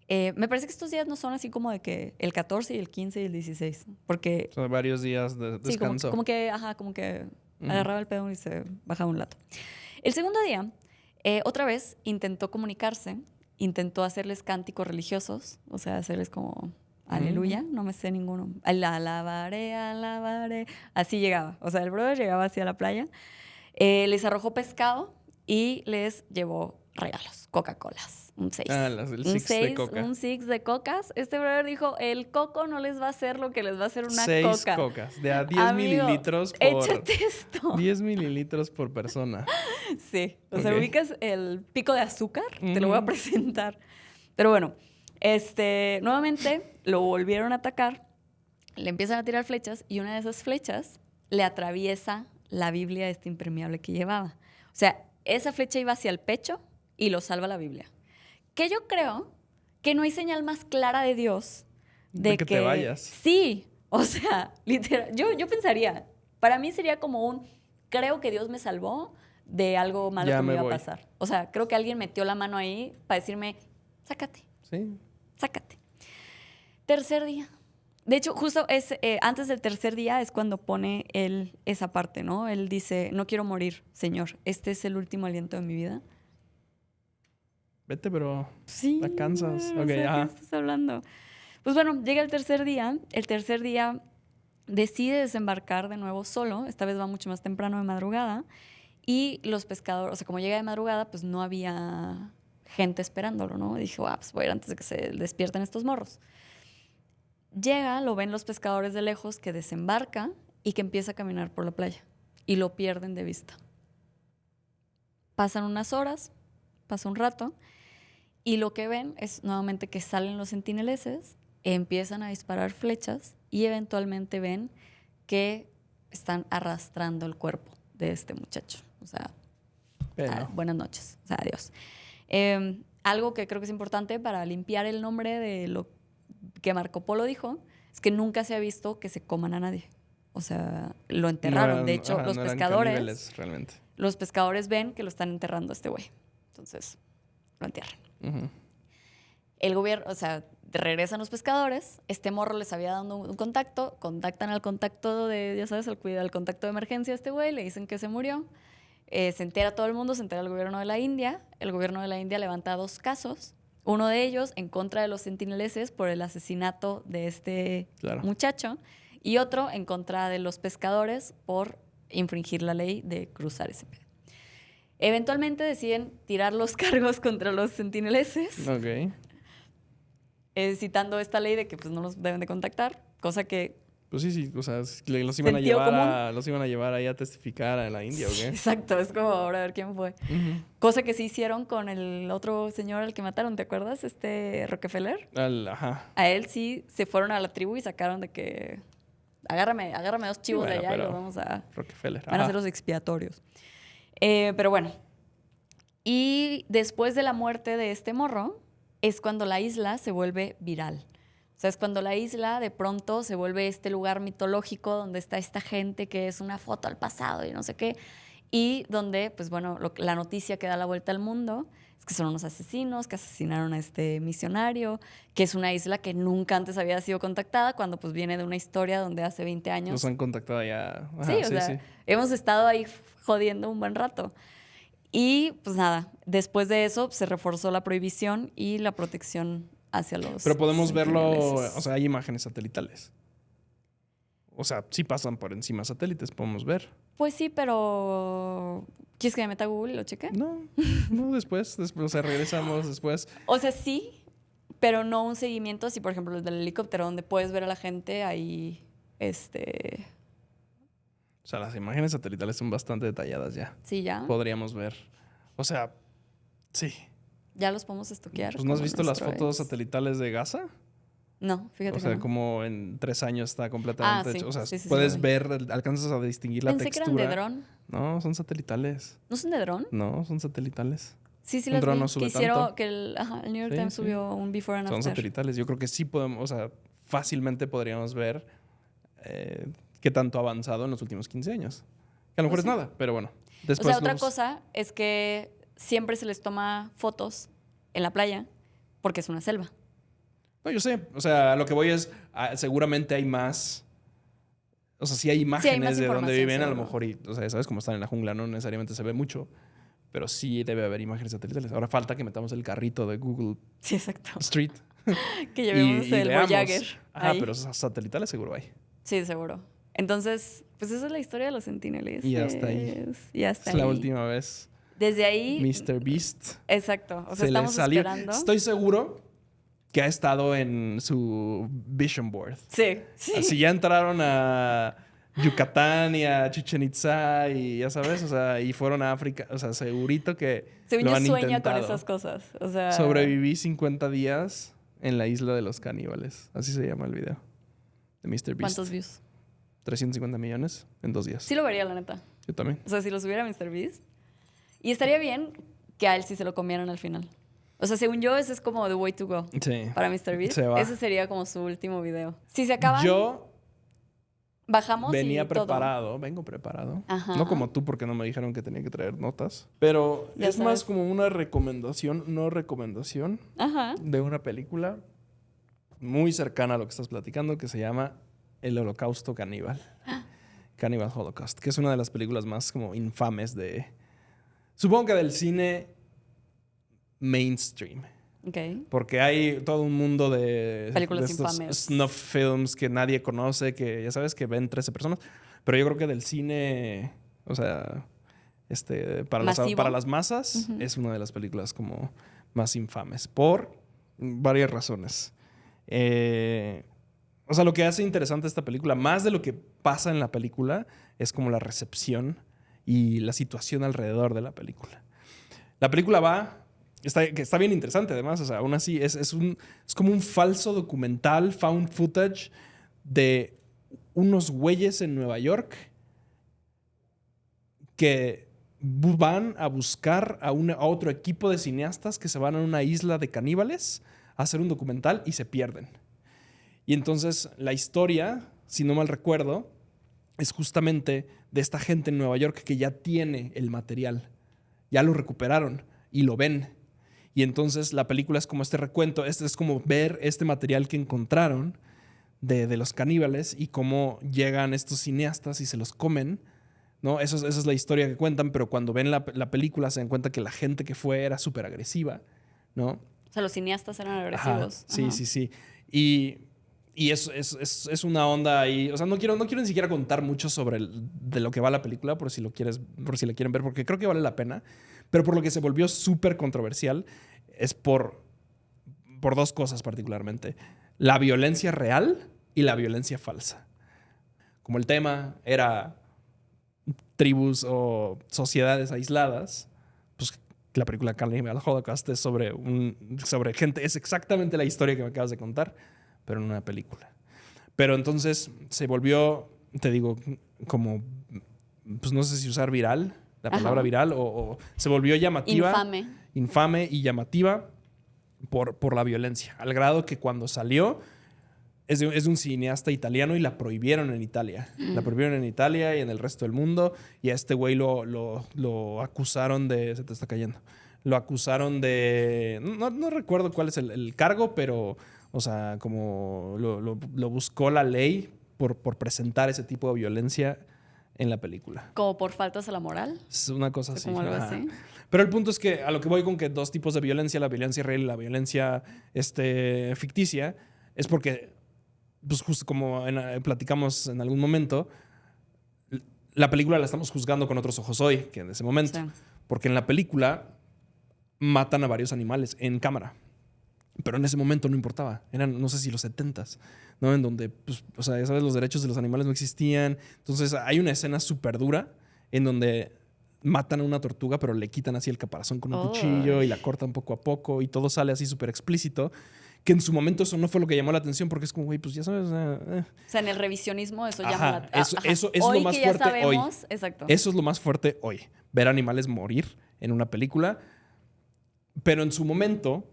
Me parece que estos días no son así como de que el 14 y el 15 y el 16. Porque... Son varios días de descanso. Sí, como que agarraba el pedo y se bajaba un lato. El segundo día, otra vez intentó comunicarse, intentó hacerles cánticos religiosos, o sea, hacerles como... Aleluya, no me sé ninguno. Alabaré, alabaré. Así llegaba. O sea, el brother llegaba hacia la playa, les arrojó pescado y les llevó regalos, Coca-Colas, un 6. El six de coca. Un 6 de cocas. Este brother dijo, el coco no les va a hacer lo que les va a hacer una 6 coca. 6 cocas, de a 10 mililitros por... Échate esto. 10 mililitros por persona. Sí, o sea, ubicas el pico de azúcar, te lo voy a presentar. Pero bueno, nuevamente lo volvieron a atacar, le empiezan a tirar flechas y una de esas flechas le atraviesa la Biblia impermeable que llevaba. O sea, esa flecha iba hacia el pecho y lo salva la Biblia. Que yo creo que no hay señal más clara de Dios de que te vayas. Sí, o sea, literal, yo pensaría, para mí sería como creo que Dios me salvó de algo malo que me iba a pasar. O sea, creo que alguien metió la mano ahí para decirme, sácate. Sí. Sácate. Tercer día. De hecho, justo antes del tercer día es cuando pone él esa parte, ¿no? Él dice, no quiero morir, Señor. Este es el último aliento de mi vida. Vete, pero sí, a Kansas. Okay, ¿qué estás hablando? Pues bueno, llega el tercer día. El tercer día decide desembarcar de nuevo solo. Esta vez va mucho más temprano de madrugada. Y los pescadores, o sea, como llega de madrugada, pues no había... gente esperándolo, ¿no? Dijo, pues voy a ir antes de que se despierten estos morros. Llega, lo ven los pescadores de lejos, que desembarca y que empieza a caminar por la playa. Y lo pierden de vista. Pasan unas horas, pasa un rato, y lo que ven es nuevamente que salen los sentineleses, empiezan a disparar flechas y eventualmente ven que están arrastrando el cuerpo de este muchacho. O sea... buenas noches, o sea, adiós. Algo que creo que es importante para limpiar el nombre de lo que Marco Polo dijo es que nunca se ha visto que se coman a nadie. O sea, lo enterraron. De hecho, los pescadores... realmente. Los pescadores ven que lo están enterrando a este güey. Entonces, lo entierran. El gobierno, o sea, regresan los pescadores. Este morro les había dado un contacto. Contactan al contacto de, ya sabes, al contacto de emergencia a este güey. Le dicen que se murió. Se entera todo el mundo, se entera el gobierno de la India. El gobierno de la India levanta 2 casos. Uno de ellos en contra de los sentineleses por el asesinato de este muchacho. Y otro en contra de los pescadores por infringir la ley de cruzar ese pedo. Eventualmente deciden tirar los cargos contra los sentineleses. Ok. Citando esta ley de que pues, no los deben de contactar, cosa que... Pues sí, o sea, los iban a llevar ahí a testificar a la India, ¿o qué? Exacto, es como ahora a ver quién fue. Cosa que sí hicieron con el otro señor al que mataron, ¿te acuerdas? Rockefeller. A él sí se fueron a la tribu y sacaron de que... Agárrame 2 chivos de allá y los vamos a... Rockefeller. Van a ser los expiatorios. Pero bueno. Y después de la muerte de este morro, es cuando la isla se vuelve viral. O sea, es cuando la isla de pronto se vuelve este lugar mitológico donde está esta gente que es una foto al pasado y no sé qué. Y donde, pues bueno, la noticia que da la vuelta al mundo es que son unos asesinos que asesinaron a este misionario, que es una isla que nunca antes había sido contactada, cuando pues viene de una historia donde hace 20 años... Nos han contactado ya. Ajá, sí, o sea, hemos estado ahí jodiendo un buen rato. Y pues nada, después de eso se reforzó la prohibición y la protección hacia los... Pero podemos verlo, o sea, hay imágenes satelitales. O sea, sí pasan por encima satélites, podemos ver. Pues sí, pero... ¿Quieres que me meta a Google y lo cheque? No, después, o sea, regresamos después. O sea, sí, pero no un seguimiento así, por ejemplo, el del helicóptero, donde puedes ver a la gente ahí, O sea, las imágenes satelitales son bastante detalladas ya. Sí, ya. Podríamos ver. O sea, sí. Ya los podemos estoquear. Pues, ¿no has visto las fotos satelitales de Gaza? No, fíjate. O sea, que no. Como en 3 años está completamente hecho. Sí. O sea, sí, puedes ver, alcanzas a distinguir la textura. Pensé que eran de dron. No, son satelitales. ¿No son de dron? No, son satelitales. Sí, un las dron vi. No sube que hicieron, tanto. que el New York Times subió un before and after. Son satelitales. Yo creo que sí podemos, o sea, fácilmente podríamos ver qué tanto ha avanzado en los últimos 15 años. Que a lo mejor es nada, pero bueno. Después o sea, otra cosa es que siempre se les toma fotos en la playa porque es una selva. No, yo sé. O sea, lo que voy es, seguramente hay más... O sea, sí hay imágenes de donde viven, a lo mejor, y, o sea, sabes cómo están en la jungla, no necesariamente se ve mucho, pero sí debe haber imágenes satelitales. Ahora falta que metamos el carrito de Google Street. Que llevemos el Voyager. Pero satelitales seguro hay. Sí, seguro. Entonces, pues esa es la historia de los sentineles. Y hasta ahí. Es la última vez. Desde ahí... Mr. Beast. Exacto. O sea, estamos esperando. Estoy seguro que ha estado en su vision board. Sí. Si ya entraron a Yucatán y a Chichen Itza y ya sabes, o sea, y fueron a África, o sea, segurito que lo han sueña intentado. con esas cosas. O sea... Sobreviví 50 días en la isla de los caníbales. Así se llama el video de Mr. Beast. ¿Cuántos views? 350 millones en 2 días. Sí lo vería, la neta. Yo también. O sea, si lo subiera Mr. Beast. Y estaría bien que a él sí se lo comieran al final. O sea, según yo, ese es como the way to go. Sí. Para Mr. Beast. Se va. Ese sería como su último video. Si se acaban... Bajamos venía y preparado, todo. Vengo preparado. Ajá. No como tú, porque no me dijeron que tenía que traer notas. Pero es más como una recomendación, Ajá. de una película muy cercana a lo que estás platicando, que se llama El Holocausto Caníbal. Cannibal Holocaust, que es una de las películas más como infames de... Supongo que del cine mainstream. Okay. Porque hay todo un mundo de películas de estos infames, snuff films que nadie conoce, que ya sabes que ven 13 personas. Pero yo creo que del cine, o sea, para las masas, es una de las películas como más infames. Por varias razones. O sea, lo que hace interesante esta película, más de lo que pasa en la película, es como la recepción y la situación alrededor de la película. La película está bien interesante además, o sea, aún así es como un falso documental, found footage de unos güeyes en Nueva York que van a buscar a otro equipo de cineastas que se van a una isla de caníbales a hacer un documental y se pierden. Y entonces la historia, si no mal recuerdo, es justamente de esta gente en Nueva York que ya tiene el material. Ya lo recuperaron y lo ven. Y entonces la película es como este recuento, es como ver este material que encontraron de los caníbales y cómo llegan estos cineastas y se los comen, ¿no? Esa es la historia que cuentan, pero cuando ven la película se dan cuenta que la gente que fue era súper agresiva, ¿no? O sea, los cineastas eran agresivos. Ajá, sí, sí. Y es una onda ahí. O sea, no quiero ni siquiera contar mucho de lo que va la película, por si la quieren ver, porque creo que vale la pena. Pero por lo que se volvió súper controversial es por dos cosas particularmente. La violencia real y la violencia falsa. Como el tema era tribus o sociedades aisladas, pues la película Cannibal Holocaust es sobre gente. Es exactamente la historia que me acabas de contar, pero en una película. Pero entonces se volvió, te digo, como, pues no sé si usar viral, la palabra viral, o se volvió llamativa. Infame y llamativa por la violencia. Al grado que cuando salió, es de un cineasta italiano y la prohibieron en Italia. La prohibieron en Italia y en el resto del mundo. Y a este güey lo acusaron de... Se te está cayendo. Lo acusaron de... No recuerdo cuál es el cargo, pero... O sea, como lo buscó la ley por presentar ese tipo de violencia en la película. ¿Como por faltas a la moral? Es una cosa así. Como algo así. Pero el punto es que a lo que voy con que dos tipos de violencia, la violencia real y la violencia ficticia, es porque, pues justo como platicamos en algún momento, la película la estamos juzgando con otros ojos hoy que en ese momento. Sí. Porque en la película matan a varios animales en cámara. Pero en ese momento no importaba. Eran, no sé si los 70s, ¿no? En donde, pues, o sea, ya sabes, los derechos de los animales no existían. Entonces hay una escena súper dura en donde matan a una tortuga, pero le quitan así el caparazón con un cuchillo y la cortan poco a poco y todo sale así súper explícito. Que en su momento eso no fue lo que llamó la atención porque es como, güey, pues ya sabes. O sea, en el revisionismo eso llama la atención. Eso es lo más fuerte hoy. Exacto. Eso es lo más fuerte hoy. Ver animales morir en una película. Pero en su momento,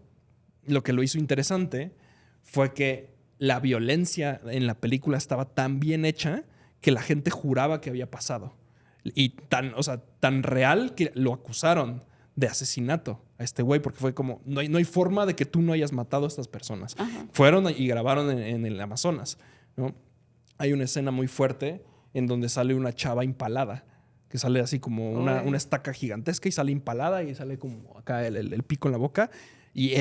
lo que lo hizo interesante fue que la violencia en la película estaba tan bien hecha que la gente juraba que había pasado. Y tan real que lo acusaron de asesinato a este güey, porque fue como, no hay forma de que tú no hayas matado a estas personas. Ajá. Fueron y grabaron en el Amazonas, ¿no? Hay una escena muy fuerte en donde sale una chava impalada, que sale así como una estaca gigantesca y sale impalada y sale como acá el pico en la boca. Y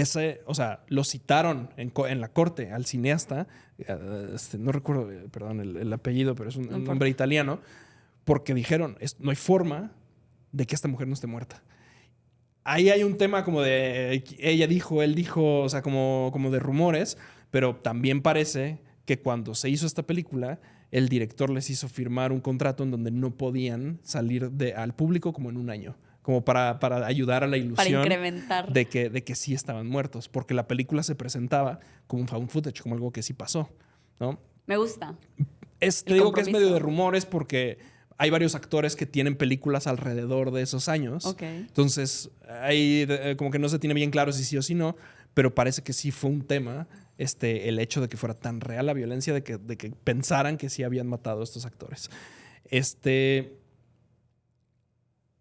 lo citaron en la corte al cineasta, no recuerdo, perdón, el apellido, pero es un nombre italiano, porque dijeron, no hay forma de que esta mujer no esté muerta. Ahí hay un tema como de ella dijo, él dijo, o sea, como de rumores, pero también parece que cuando se hizo esta película, el director les hizo firmar un contrato en donde no podían salir al público como en un año, como para ayudar a la ilusión para incrementar de que sí estaban muertos, porque la película se presentaba como un found footage, como algo que sí pasó, ¿no? Me gusta. Te digo que es medio de rumores porque hay varios actores que tienen películas alrededor de esos años. Okay. Entonces, ahí como que no se tiene bien claro si sí o si no, pero parece que sí fue un tema el hecho de que fuera tan real la violencia de que pensaran que sí habían matado a estos actores.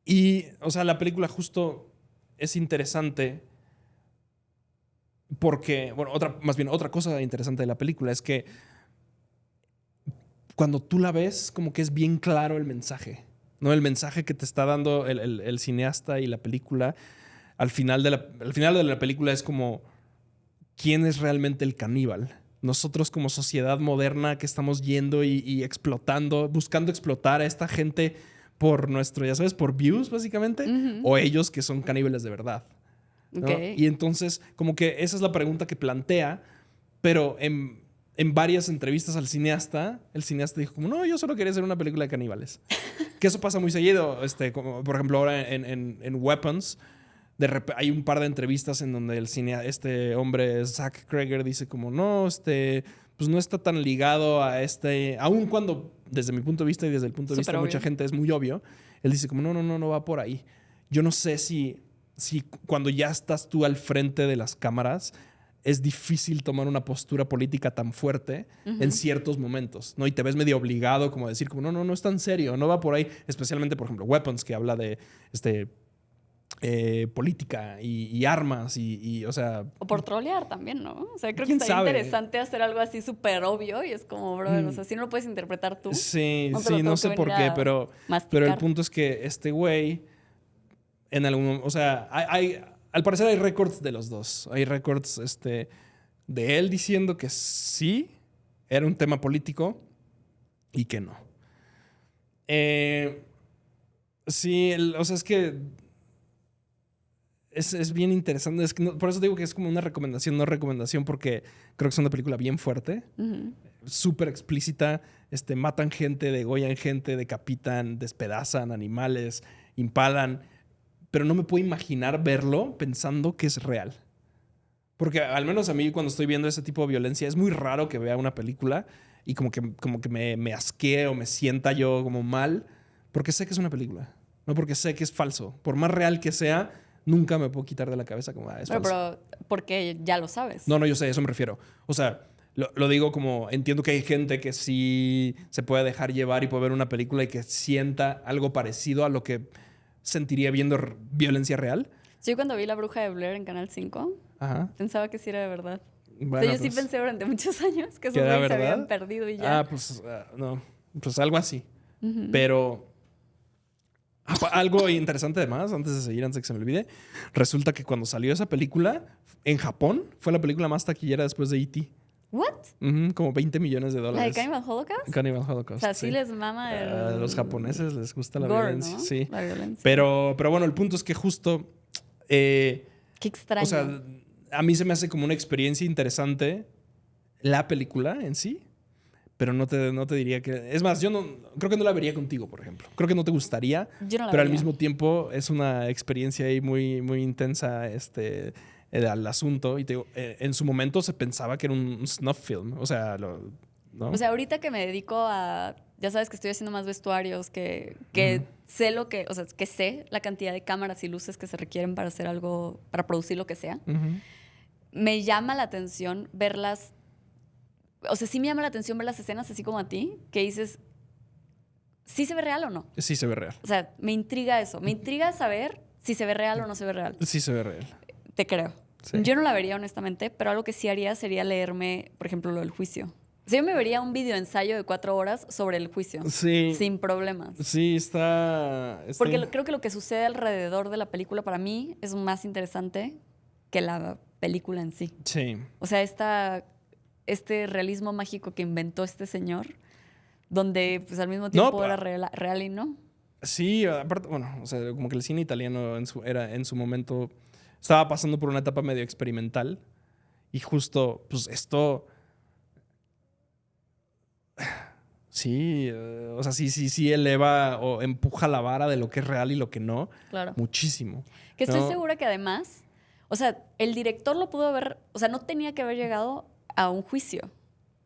Y, o sea, la película justo es interesante porque, bueno, otra cosa interesante de la película es que cuando tú la ves, como que es bien claro el mensaje, ¿no? El mensaje que te está dando el cineasta y la película. Al final de la película es como, ¿quién es realmente el caníbal? Nosotros como sociedad moderna que estamos yendo y explotando, buscando explotar a esta gente por nuestro, ya sabes, por views básicamente, o ellos que son caníbales de verdad, ¿no? Okay. Y entonces como que esa es la pregunta que plantea, pero en varias entrevistas al cineasta, el cineasta dijo como, no, yo solo quería hacer una película de caníbales. Que eso pasa muy seguido, como por ejemplo ahora en Weapons, hay un par de entrevistas en donde este hombre, Zach Cregger, dice como, no, pues no está tan ligado a aun cuando desde mi punto de vista y desde el punto de vista de mucha gente es muy obvio, Él dice como, no va por ahí. Yo no sé si cuando ya estás tú al frente de las cámaras es difícil tomar una postura política tan fuerte en ciertos momentos, ¿no? Y te ves medio obligado como a decir como, no es tan serio, no va por ahí. Especialmente, por ejemplo, Weapons, que habla de política y armas y, o sea... O por trolear también, ¿no? O sea, creo que estaría interesante hacer algo así súper obvio y es como, brother, o sea, si no lo puedes interpretar tú. Sí, no sé por qué, pero el punto es que este güey en algún... O sea, al parecer hay récords de los dos. Hay récords de él diciendo que sí era un tema político y que no. Sí, o sea, es que es bien interesante. Es que por eso digo que es como una recomendación, no recomendación, porque creo que es una película bien fuerte, súper explícita. Matan gente, degollan gente, decapitan, despedazan animales, impalan. Pero no me puedo imaginar verlo pensando que es real. Porque al menos a mí cuando estoy viendo ese tipo de violencia es muy raro que vea una película y como que me asquee o me sienta yo como mal porque sé que es una película, no porque sé que es falso. Por más real que sea, nunca me puedo quitar de la cabeza como es falso. Pero porque ya lo sabes. No, yo sé, a eso me refiero. O sea, lo digo como entiendo que hay gente que sí se puede dejar llevar y puede ver una película y que sienta algo parecido a lo que sentiría viendo violencia real. Sí, cuando vi La Bruja de Blair en Canal 5, pensaba que sí era de verdad. Bueno, o sea, yo sí pensé durante muchos años que esos güeyes se habían perdido y ya. Pues no, pues algo así. Pero algo interesante además, antes de seguir, antes de que se me olvide, resulta que cuando salió esa película, en Japón, fue la película más taquillera después de E.T. ¿What? Como $20 millones. ¿La de Cannibal Holocaust? Cannibal Holocaust. O sea, sí les mama a los japoneses les gusta la gore, violencia. ¿no? Sí. La violencia. Pero bueno, el punto es que justo... Qué extraño. O sea, a mí se me hace como una experiencia interesante la película en sí, pero no te diría que... Es más, yo creo que no la vería contigo, por ejemplo. Creo que no te gustaría, yo no la pero vería. Al mismo tiempo es una experiencia ahí muy, muy intensa al asunto. Y te digo, en su momento se pensaba que era un snuff film. O sea, ¿no? O sea, ahorita que me dedico a... Ya sabes que estoy haciendo más vestuarios, que sé lo que... O sea, que sé la cantidad de cámaras y luces que se requieren para hacer algo, para producir lo que sea. Me llama la atención verlas... O sea, sí me llama la atención ver las escenas así como a ti, que dices, ¿sí se ve real o no? Sí se ve real. O sea, me intriga eso. Me intriga saber si se ve real o no se ve real. Sí se ve real. Te creo. Sí. Yo no la vería, honestamente, pero algo que sí haría sería leerme, por ejemplo, lo del juicio. O sea, yo me vería un video ensayo de 4 horas sobre el juicio. Sí. Sin problemas. Sí, está... Porque creo que lo que sucede alrededor de la película para mí es más interesante que la película en sí. Sí. O sea, este realismo mágico que inventó este señor, donde pues al mismo tiempo era real y no. Sí, aparte, bueno, o sea, como que el cine italiano en su momento estaba pasando por una etapa medio experimental y justo, pues esto... Sí, o sea, sí eleva o empuja la vara de lo que es real y lo que no. Claro. Muchísimo. Que estoy segura que además, o sea, el director lo pudo haber, o sea, no tenía que haber llegado a un juicio.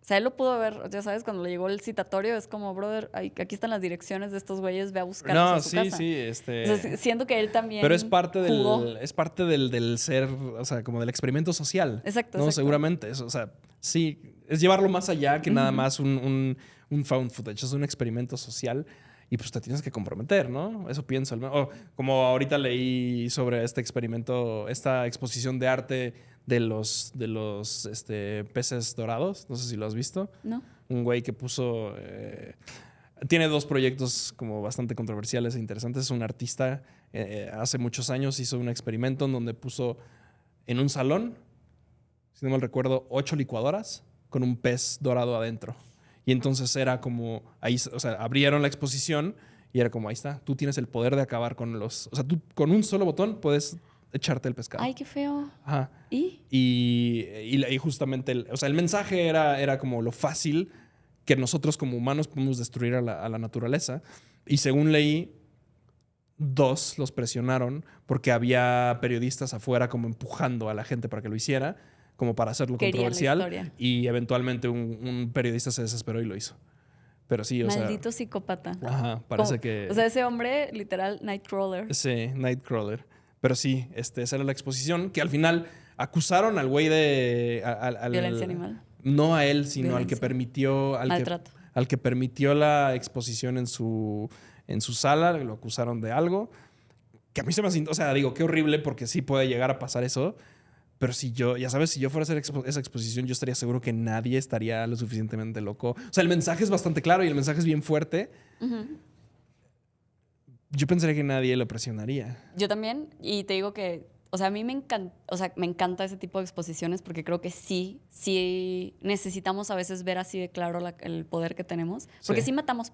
O sea, él lo pudo haber, ya sabes, cuando le llegó el citatorio, es como, brother, aquí están las direcciones de estos güeyes, ve a buscarlos a su casa. Sí. O sea, siento que él también pero es parte jugó. Es parte del ser, o sea, como del experimento social. Exacto. No, seguramente. Eso, o sea, sí, es llevarlo más allá que nada más un found footage. Es un experimento social y pues te tienes que comprometer, ¿no? Eso pienso. Como ahorita leí sobre este experimento, esta exposición de arte de los peces dorados. No sé si lo has visto. No. Un güey que puso... tiene 2 proyectos como bastante controversiales e interesantes. Es un artista, hace muchos años hizo un experimento en donde puso en un salón, si no mal recuerdo, 8 licuadoras con un pez dorado adentro. Y entonces era como, ahí, o sea, abrieron la exposición y era como, ahí está, tú tienes el poder de acabar con los... O sea, tú con un solo botón puedes echarte el pescado. Ay, qué feo. Ajá. Y justamente, el mensaje era como lo fácil que nosotros como humanos podemos destruir a la naturaleza. Y según leí, 2 los presionaron porque había periodistas afuera como empujando a la gente para que lo hiciera, como para hacerlo controversial. Y eventualmente un periodista se desesperó y lo hizo. Pero sí, o Maldito psicópata. Ajá, parece Como, que... O sea, ese hombre, literal, Nightcrawler. Sí, Nightcrawler. Pero sí, esa era la exposición, que al final acusaron al güey de... Violencia animal. No a él, sino al que Violencia. permitió... Maltrato. Al que permitió la exposición en su sala, lo acusaron de algo. Que a mí se me hace... O sea, digo, qué horrible porque sí puede llegar a pasar eso. Pero si yo, ya sabes, si yo fuera a hacer esa exposición, yo estaría seguro que nadie estaría lo suficientemente loco. O sea, el mensaje es bastante claro y el mensaje es bien fuerte. Yo pensaría que nadie lo presionaría. Yo también, y te digo que, o sea, a mí me encanta ese tipo de exposiciones porque creo que sí necesitamos a veces ver así de claro el poder que tenemos. Porque sí matamos,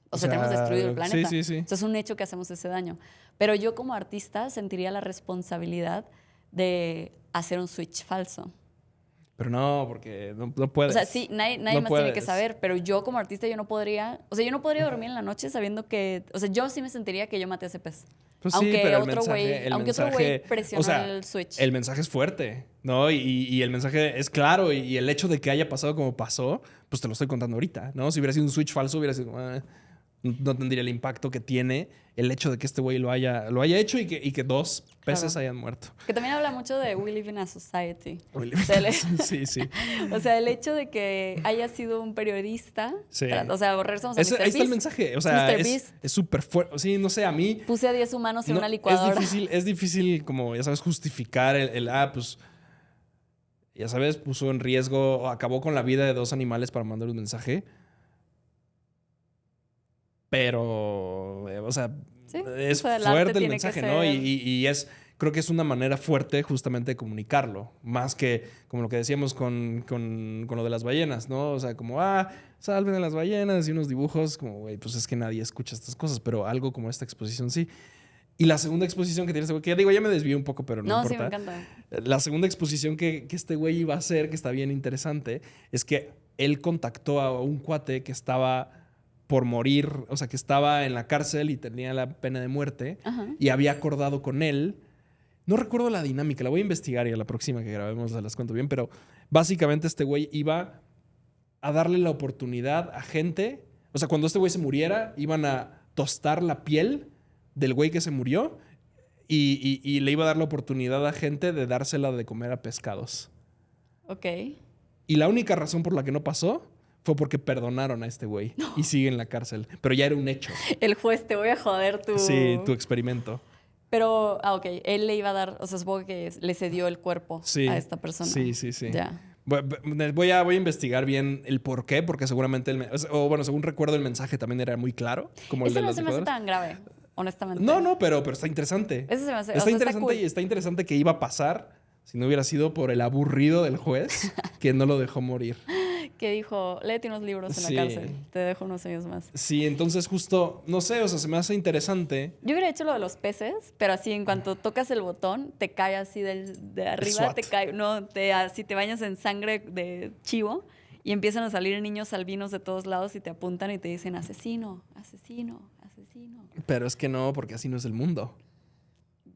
o sea, tenemos destruido el planeta. Sí. O sea, es un hecho que hacemos ese daño. Pero yo como artista sentiría la responsabilidad de hacer un switch falso. Pero no, porque no puedes. O sea, sí, nadie no más puedes. tiene que saber, pero yo como artista yo no podría, o sea, yo no podría dormir en la noche sabiendo que, o sea, yo sí me sentiría que yo maté a ese pez. Pues aunque sí, pero otro güey presionó o sea, el switch. El mensaje es fuerte, ¿no? Y el mensaje es claro y el hecho de que haya pasado como pasó, pues te lo estoy contando ahorita, ¿no? Si hubiera sido un switch falso, hubiera sido... no tendría el impacto que tiene el hecho de que este güey lo haya hecho y que dos peces hayan muerto. Que también habla mucho de we live in a society. Sí, sí. O sea, el hecho de que haya sido un periodista. Sí. O sea, regresamos a Mr. Beast. Ahí está el mensaje. O sea, es súper fuerte. Sí, no sé, a mí... Puse a 10 humanos en una licuadora. Es difícil como, ya sabes, justificar pues... Ya sabes, puso en riesgo o acabó con la vida de 2 animales para mandar un mensaje. Pero, o sea, sí, es fuerte el mensaje, ¿no? Y creo que es una manera fuerte justamente de comunicarlo. Más que, como lo que decíamos con lo de las ballenas, ¿no? O sea, como, salven a las ballenas y unos dibujos, como, güey, pues es que nadie escucha estas cosas, pero algo como esta exposición sí. Y la segunda exposición que tiene este güey, que ya digo, ya me desvié un poco, pero no importa. Sí, me encanta. La segunda exposición que este güey iba a hacer, que está bien interesante, es que él contactó a un cuate que estaba por morir, o sea, que estaba en la cárcel y tenía la pena de muerte. Ajá. Y había acordado con él. No recuerdo la dinámica, la voy a investigar y a la próxima que grabemos se las cuento bien, pero básicamente este güey iba a darle la oportunidad a gente, o sea, cuando este güey se muriera, iban a tostar la piel del güey que se murió y le iba a dar la oportunidad a gente de dársela de comer a pescados. Ok. Y la única razón por la que no pasó fue porque perdonaron a este güey y sigue en la cárcel. Pero ya era un hecho. El juez, te voy a joder tu... Sí, tu experimento. Pero, ok, él le iba a dar, o sea, supongo que le cedió el cuerpo a esta persona. Sí. Ya. Voy a investigar bien el por qué, porque seguramente, según recuerdo, el mensaje también era muy claro. Como el de no las se me hace licuadoras. tan grave, honestamente. No, pero está interesante. Eso se me hace... Está interesante cool. Y está interesante que iba a pasar si no hubiera sido por el aburrido del juez que no lo dejó morir. Que dijo, léete unos libros en la cárcel, te dejo unos años más. Sí, entonces justo, no sé, o sea, se me hace interesante. Yo hubiera hecho lo de los peces, pero así en cuanto tocas el botón, te cae así de arriba, te cae, así te bañas en sangre de chivo y empiezan a salir niños albinos de todos lados y te apuntan y te dicen asesino, asesino, asesino. Pero es que no, porque así no es el mundo.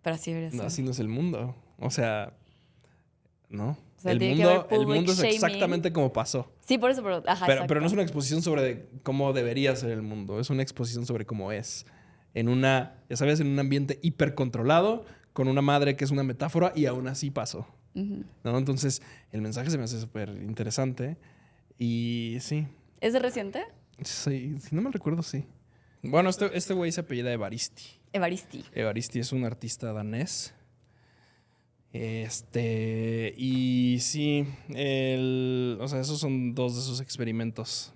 Pero así debería ser. No, así no es el mundo. O sea, no. O sea, el mundo es exactamente como pasó. Sí, por eso, pero no es una exposición sobre cómo debería ser el mundo. Es una exposición sobre cómo es. En ya sabes, en un ambiente hipercontrolado, con una madre que es una metáfora y aún así pasó. ¿No? Entonces, el mensaje se me hace súper interesante. Y sí. ¿Es de reciente? Sí, si no me recuerdo, sí. Bueno, este güey se apellida Evaristi. Evaristi es un artista danés. Y sí, o sea, esos son 2 de sus experimentos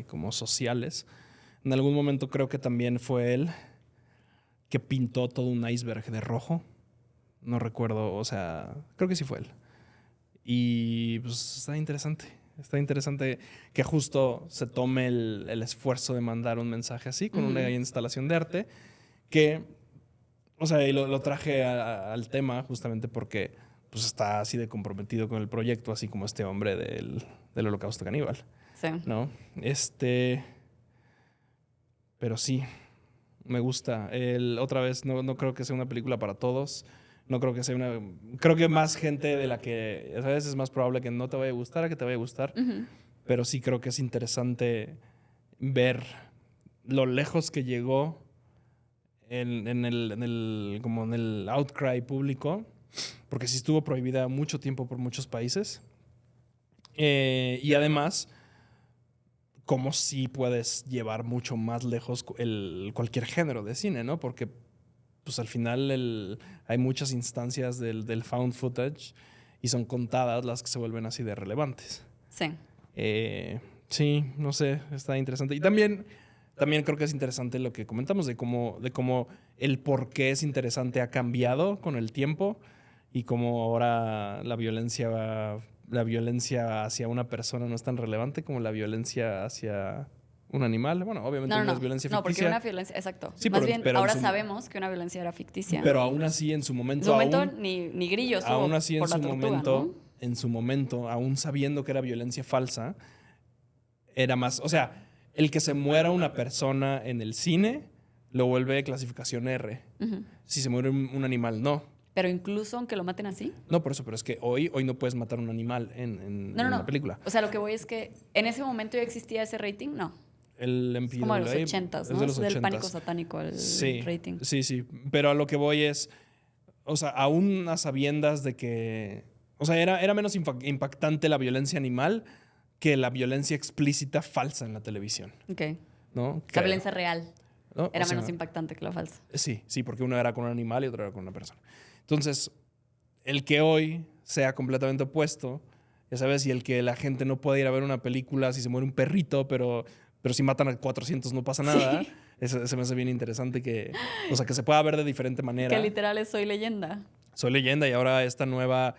como sociales. En algún momento creo que también fue él que pintó todo un iceberg de rojo. No recuerdo, o sea, creo que sí fue él. Y pues está interesante. Está interesante que justo se tome el esfuerzo de mandar un mensaje así con una instalación de arte que... O sea, y lo traje al tema justamente porque pues, está así de comprometido con el proyecto, así como este hombre del Holocausto Caníbal. Sí. ¿No? Pero sí, me gusta. Otra vez, no creo que sea una película para todos. No creo que sea Creo que más gente de la que... ¿Sabes? Es más probable que no te vaya a gustar a que te vaya a gustar. Pero sí creo que es interesante ver lo lejos que llegó en el outcry público, porque sí estuvo prohibida mucho tiempo por muchos países. Y además, cómo sí puedes llevar mucho más lejos cualquier género de cine, ¿no? Porque pues al final hay muchas instancias del found footage y son contadas las que se vuelven así de relevantes. Sí. Sí, no sé, está interesante. Y también creo que es interesante lo que comentamos de cómo el por qué es interesante ha cambiado con el tiempo y cómo ahora la violencia hacia una persona no es tan relevante como la violencia hacia un animal. Bueno, obviamente no es violencia ficticia. No, porque una violencia, exacto. Sí, más bien, ahora sabemos que una violencia era ficticia. Pero aún así, en su momento... ni grillos aún así, por la tortuga, ¿no? En su momento, aún sabiendo que era violencia falsa, era más... O sea, el que se muera una persona en el cine lo vuelve clasificación R. Uh-huh. Si se muere un animal, no. Pero incluso aunque lo maten así. No, por eso, pero es que hoy no puedes matar un animal en una película. O sea, lo que voy es que en ese momento ya existía ese rating, no. El MPAA, como de los 80s, ¿no? Es de los 80s. Del pánico satánico, el rating. Sí. Pero a lo que voy es, o sea, aún a sabiendas de que, o sea, era menos impactante la violencia animal que la violencia explícita falsa en la televisión. Ok. ¿No? La violencia real. ¿No? Era menos impactante que la falsa. Sí, porque una era con un animal y otra era con una persona. Entonces, el que hoy sea completamente opuesto, ya sabes, y el que la gente no pueda ir a ver una película si se muere un perrito, pero si matan a 400 no pasa nada. Sí. Eso se me hace bien interesante que se pueda ver de diferente manera. Que literal es Soy Leyenda. Soy Leyenda y ahora esta nueva,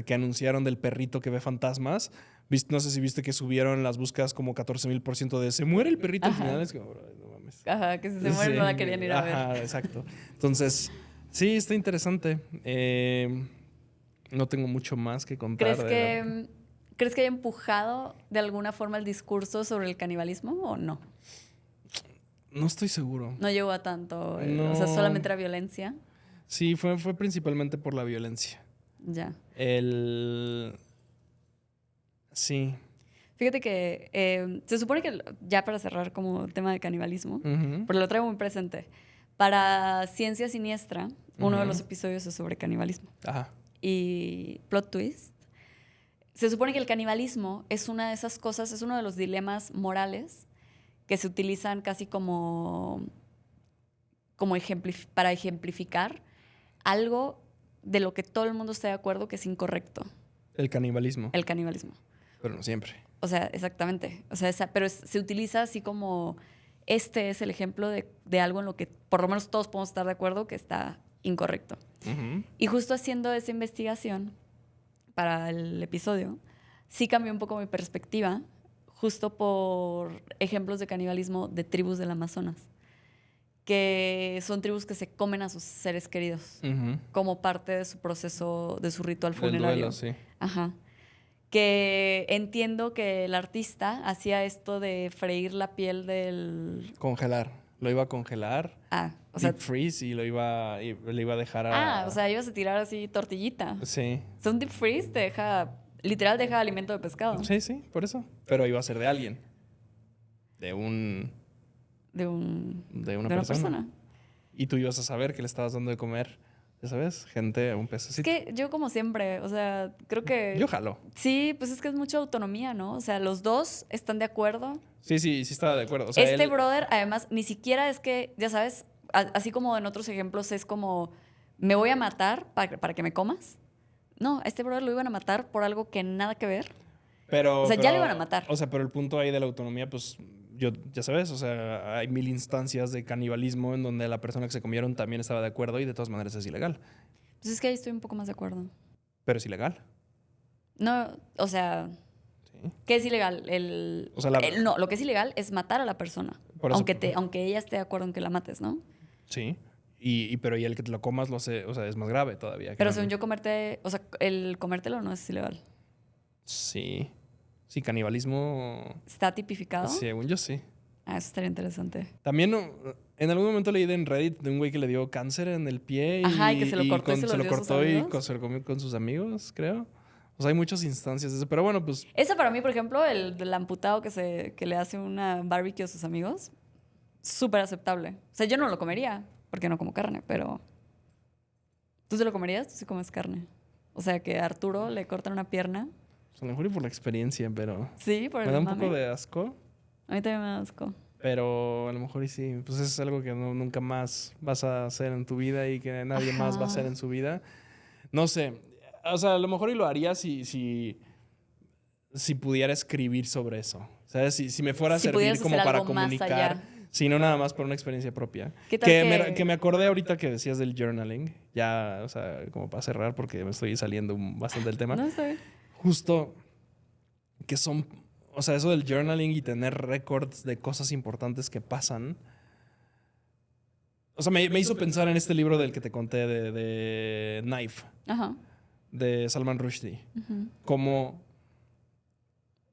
que anunciaron del perrito que ve fantasmas. No sé si viste que subieron las búsquedas como 14,000% de se muere el perrito. Ajá. Al final. Es como, no mames. Ajá, que si se muere no la querían ir a ver. Ajá, exacto. Entonces, sí, está interesante. No tengo mucho más que contar. ¿Crees que haya empujado de alguna forma el discurso sobre el canibalismo o no? No estoy seguro. No llegó a tanto. No. O sea, solamente era violencia. Sí, fue principalmente por la violencia. Ya. Sí. Fíjate que se supone que, ya para cerrar como tema de canibalismo, uh-huh, pero lo traigo muy presente. Para Ciencia Siniestra, uh-huh, uno de los episodios es sobre canibalismo. Ajá. Y plot twist. Se supone que el canibalismo es una de esas cosas, es uno de los dilemas morales que se utilizan casi como para ejemplificar algo de lo que todo el mundo está de acuerdo que es incorrecto. El canibalismo. El canibalismo. Pero no siempre. O sea, exactamente. O sea, pero se utiliza así como este es el ejemplo de algo en lo que por lo menos todos podemos estar de acuerdo que está incorrecto. Uh-huh. Y justo haciendo esa investigación para el episodio, sí cambió un poco mi perspectiva, justo por ejemplos de canibalismo de tribus del Amazonas, que son tribus que se comen a sus seres queridos, uh-huh, como parte de su proceso, de su ritual funerario. El duelo, sí. Ajá. Que entiendo que el artista hacía esto de freír la piel del... Congelar. Lo iba a congelar. O sea... Deep freeze y le iba a dejar a... o sea, ibas a tirar así tortillita. Sí. O sea, un deep freeze te deja... Literal deja alimento de pescado. Sí, por eso. Pero iba a ser de alguien. De una persona. Y tú ibas a saber que le estabas dando de comer, ya sabes, gente, un pececito. Es que yo como siempre, o sea, creo que... Yo jalo. Sí, pues es que es mucha autonomía, ¿no? O sea, los dos están de acuerdo. Sí estaba de acuerdo. O sea, brother, además, ni siquiera es que, ya sabes, así como en otros ejemplos es como, me voy a matar para que me comas. No, a este brother lo iban a matar por algo que nada que ver. Pero ya lo iban a matar. O sea, pero el punto ahí de la autonomía, pues, ya sabes, o sea, hay 1000 instancias de canibalismo en donde la persona que se comieron también estaba de acuerdo y de todas maneras es ilegal. Pues es que ahí estoy un poco más de acuerdo. Pero es ilegal. No, o sea... ¿Sí? ¿Qué es ilegal? No, lo que es ilegal es matar a la persona. Aunque ella esté de acuerdo en que la mates, ¿no? Sí. Pero el que te lo comas lo hace, o sea, es más grave todavía. Pero según yo el comértelo no es ilegal. Sí. Sí, canibalismo... ¿Está tipificado? Sí, según yo sí. Eso estaría interesante. También en algún momento leí en Reddit de un güey que le dio cáncer en el pie. Ajá, y que se lo cortó y se lo cortó y se lo comió con sus amigos, creo. O sea, hay muchas instancias de eso. Pero bueno, pues... Esa para mí, por ejemplo, el del amputado que le hace una barbecue a sus amigos, súper aceptable. O sea, yo no lo comería, porque no como carne, pero... ¿Tú se lo comerías? Tú sí comes carne. O sea, que a Arturo le cortan una pierna. A lo mejor y por la experiencia, pero... Sí, por el Me da un mame. poco de asco. A mí también me da asco. Pero a lo mejor y sí. Pues es algo que nunca más vas a hacer en tu vida y que nadie más va a hacer en su vida. No sé. O sea, a lo mejor y lo haría si pudiera escribir sobre eso. ¿Sabes? Si me fuera a Si servir pudieras como hacer para algo más comunicar, allá. sino nada más por una experiencia propia. ¿Qué tal Que me acordé ahorita que decías del journaling. Ya, o sea, como para cerrar, porque me estoy saliendo bastante del tema. No sé. Justo que son... O sea, eso del journaling y tener récords de cosas importantes que pasan. O sea, me hizo pensar en este libro del que te conté de Knife, Ajá. de Salman Rushdie. Ujú. Como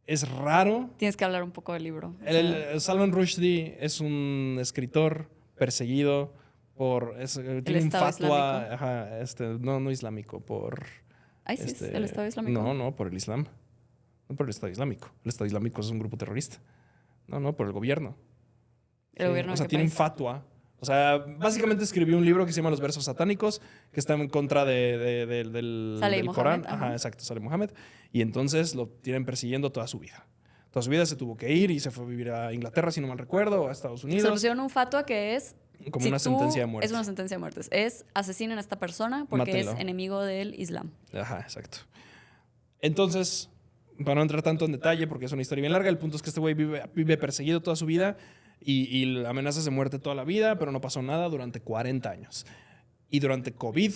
es raro. Tienes que hablar un poco del libro. O sea, Salman Rushdie es un escritor perseguido por... tiene un Estado fatwa, Islámico. ajá, no islámico, por... ¿ISIS? ¿El Estado Islámico? No, por el Islam. No por el Estado Islámico. El Estado Islámico es un grupo terrorista. No, por el gobierno. ¿El gobierno O de sea, qué tiene un país? fatwa. O sea, básicamente escribió un libro que se llama Los Versos Satánicos, que está en contra Saleh del Mohammed, Corán. ajá. Ajá, exacto, Saleh Mohammed. Y entonces lo tienen persiguiendo toda su vida. Toda su vida se tuvo que ir y se fue a vivir a Inglaterra, si no mal recuerdo, o a Estados Unidos. Solución un fatwa que es... Como si una tú- sentencia de muerte. Es una sentencia de muerte. Es asesinen a esta persona porque Mátenlo. es enemigo del Islam. Ajá, exacto. Entonces, para no entrar tanto en detalle, porque es una historia bien larga, el punto es que este güey vive perseguido toda su vida y amenazas de muerte toda la vida, pero no pasó nada durante 40 años. Y durante COVID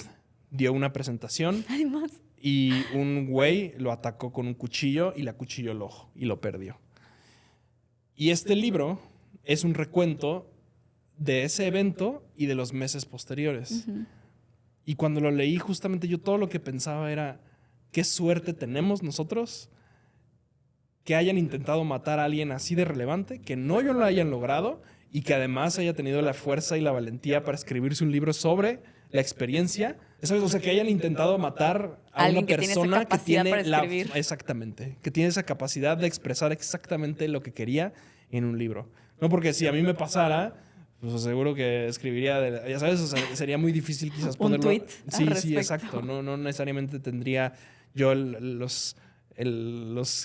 dio una presentación Además, y un güey lo atacó con un cuchillo y le acuchilló el ojo y lo perdió. Y este libro es un recuento de ese evento y de los meses posteriores. Y cuando lo leí, justamente yo todo lo que pensaba era, qué suerte tenemos nosotros que hayan intentado matar a alguien así de relevante, que no lo hayan logrado y que además haya tenido la fuerza y la valentía para escribirse un libro sobre la experiencia. ¿Sabes? O sea, que hayan intentado matar a Alguien una que tiene esa persona que capacidad tiene para escribir. exactamente, que tiene esa capacidad de expresar exactamente lo que quería en un libro. No porque si a mí me pasara, pues seguro que escribiría, ya sabes, o sea, sería muy difícil quizás Un ponerlo. tweet al Sí, respecto. exacto. No necesariamente tendría yo el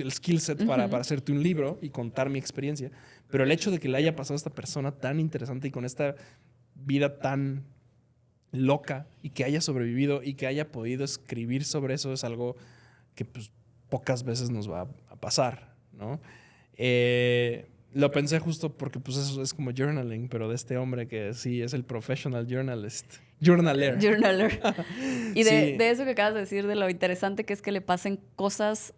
skill set para hacerte un libro y contar mi experiencia. Pero el hecho de que le haya pasado a esta persona tan interesante y con esta vida tan loca y que haya sobrevivido y que haya podido escribir sobre eso es algo que pues pocas veces nos va a pasar, ¿no? Lo pensé justo porque pues eso es como journaling, pero de este hombre que sí es el professional journalist. Journaler. Y Sí. de eso que acabas de decir, de lo interesante que es que le pasen cosas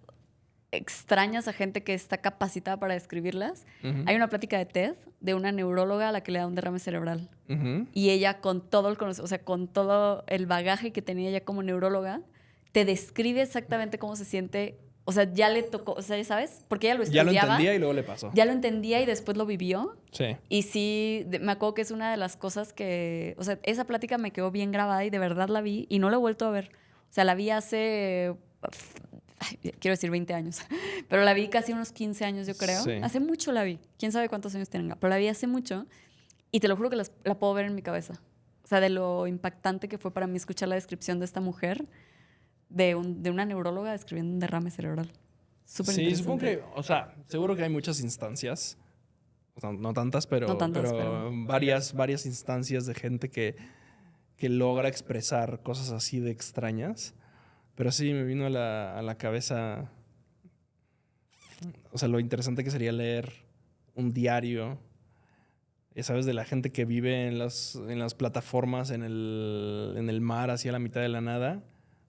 extrañas a gente que está capacitada para describirlas. Ujú. Hay una plática de TED de una neuróloga a la que le da un derrame cerebral. Ujú. Y ella con todo o sea, con todo el bagaje que tenía ella como neuróloga, te describe exactamente cómo se siente. O sea, ya le tocó, o sea, ya sabes, porque ella lo Ya estudiaba. lo entendía y luego le pasó. Ya lo entendía y después lo vivió. Sí. Y sí, me acuerdo que es una de las cosas que, o sea, esa plática me quedó bien grabada y de verdad la vi y no la he vuelto a ver. O sea, la vi hace, quiero decir 20 años, pero la vi casi unos 15 años, yo creo. Sí. Hace mucho la vi. Quién sabe cuántos años tenga, pero la vi hace mucho y te lo juro que la puedo ver en mi cabeza. O sea, de lo impactante que fue para mí escuchar la descripción de esta mujer, de una neuróloga describiendo un derrame cerebral. Súper Sí, interesante. supongo que, o sea, seguro que hay muchas instancias, o sea, no tantas, pero, No tantas, pero varias instancias de gente que logra expresar cosas así de extrañas. Pero sí, me vino a la cabeza, o sea, lo interesante que sería leer un diario, ¿sabes? De la gente que vive en las plataformas, en el mar, así a la mitad de la nada.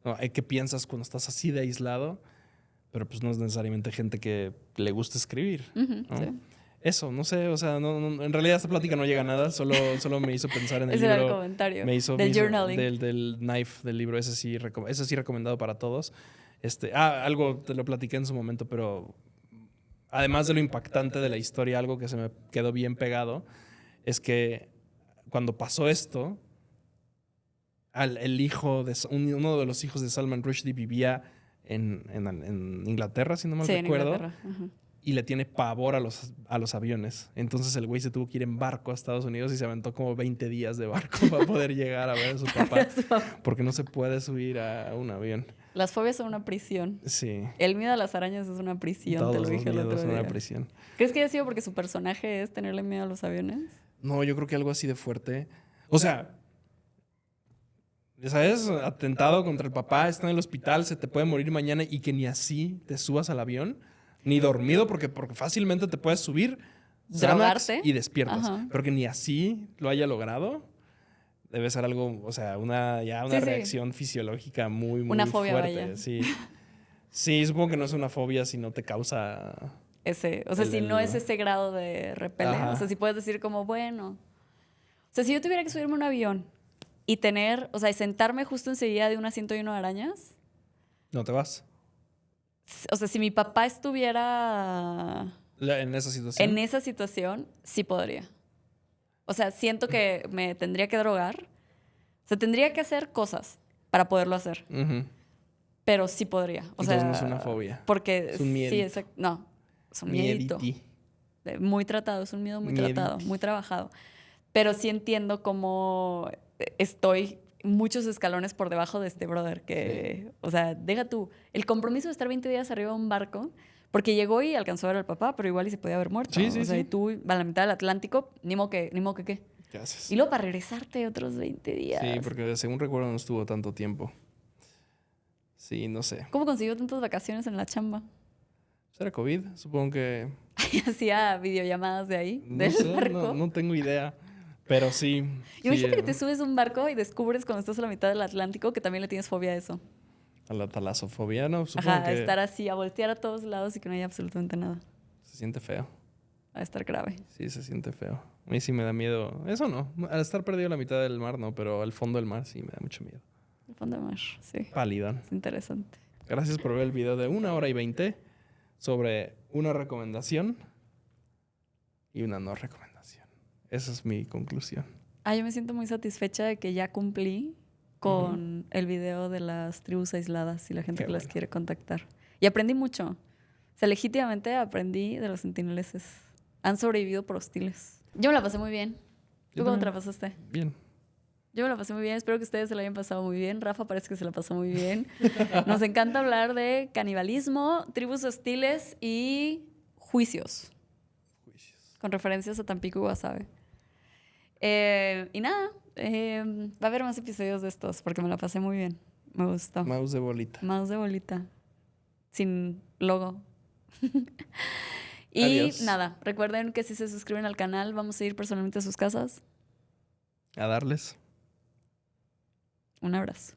No, ¿qué piensas cuando estás así de aislado? Pero pues no es necesariamente gente que le gusta escribir, Ujú, ¿no? sí. Eso, no sé, o sea, en realidad esta plática no llega a nada, solo me hizo pensar en el Ese libro. era el comentario Me hizo, del journaling. del Knife, del libro, ese sí recomendado para todos. Algo te lo platiqué en su momento, pero además de lo impactante de la historia, algo que se me quedó bien pegado, es que cuando pasó esto, uno de los hijos de Salman Rushdie vivía en Inglaterra, si no mal Sí, recuerdo. en Inglaterra. Ajá. Y le tiene pavor a los aviones. Entonces el güey se tuvo que ir en barco a Estados Unidos y se aventó como 20 días de barco para poder llegar a ver a su papá. Porque no se puede subir a un avión. Las fobias son una prisión. Sí. El miedo a las arañas es una prisión, te lo dije el otro Todos los miedos son día. una prisión. ¿Crees que haya sido porque su personaje es tenerle miedo a los aviones? No, yo creo que algo así de fuerte. O sea, ¿sabes? Atentado contra el papá, está en el hospital, se te puede morir mañana y que ni así te subas al avión, ni dormido, porque fácilmente te puedes subir, Xanax Drogarte. y despiertas. Ajá. Pero que ni así lo haya logrado, debe ser algo, o sea, una Sí. reacción fisiológica muy, muy Una fobia, fuerte. vaya. Sí. Sí, supongo que no es una fobia si no te causa... Si no es ese grado de repele. Ajá. O sea, si puedes decir como, bueno. O sea, si yo tuviera que subirme a un avión y tener, o sea, y sentarme justo enseguida de un asiento lleno de arañas. No te vas. O sea, si mi papá estuviera En esa situación. en esa situación, sí podría. O sea, siento que me tendría que drogar. O sea, tendría que hacer cosas para poderlo hacer. Ujú. Pero sí podría. O Entonces sea, no es una fobia. Porque Es un miedito. sí, no, es un miedito. Miediti. Muy tratado, es un miedo muy Miedito. tratado, muy trabajado. Pero sí entiendo cómo estoy muchos escalones por debajo de este brother que, o sea, deja tú, el compromiso de estar 20 días arriba de un barco, porque llegó y alcanzó a ver al papá, pero igual y se podía haber muerto. Sí, sí, o sea, sí. y tú a la mitad del Atlántico, ni modo que qué. ¿Qué haces? Y luego para regresarte otros 20 días. Sí, porque según recuerdo no estuvo tanto tiempo. Sí, no sé. ¿Cómo consiguió tantas vacaciones en la chamba? ¿Será COVID? Supongo que... Hacía videollamadas de ahí, No del sé, barco. no tengo idea. Pero sí. Imagínate sí, que te subes a un barco y descubres cuando estás a la mitad del Atlántico que también le tienes fobia a eso. A la talasofobia, no, supongo Ajá, que estar así, a voltear a todos lados y que no haya absolutamente nada. se siente feo. Va a estar grave. Sí, se siente feo. A mí sí me da miedo. Eso no. Al estar perdido a la mitad del mar, no. Pero al fondo del mar sí me da mucho miedo. El fondo de mar, sí. Pálidón. Es interesante. Gracias por ver el video de 1 hora y 20 sobre una recomendación y una no recomendación. Esa es mi conclusión. Yo me siento muy satisfecha de que ya cumplí con el video de las tribus aisladas y la gente Qué que las bueno. quiere contactar. Y aprendí mucho. O sea, legítimamente aprendí de los sentineleses. Han sobrevivido por hostiles. Yo me la pasé muy bien. ¿Tú Yo cómo te también. la pasaste? Bien. Yo me la pasé muy bien. Espero que ustedes se la hayan pasado muy bien. Rafa parece que se la pasó muy bien. Nos encanta hablar de canibalismo, tribus hostiles y juicios. Con referencias a Tampico y Guasave. Y nada, va a haber más episodios de estos porque me la pasé muy bien. Me gustó. Mouse de bolita. Mouse de bolita. Sin logo. Y Adiós. nada, recuerden que si se suscriben al canal vamos a ir personalmente a sus casas. A darles. Un abrazo.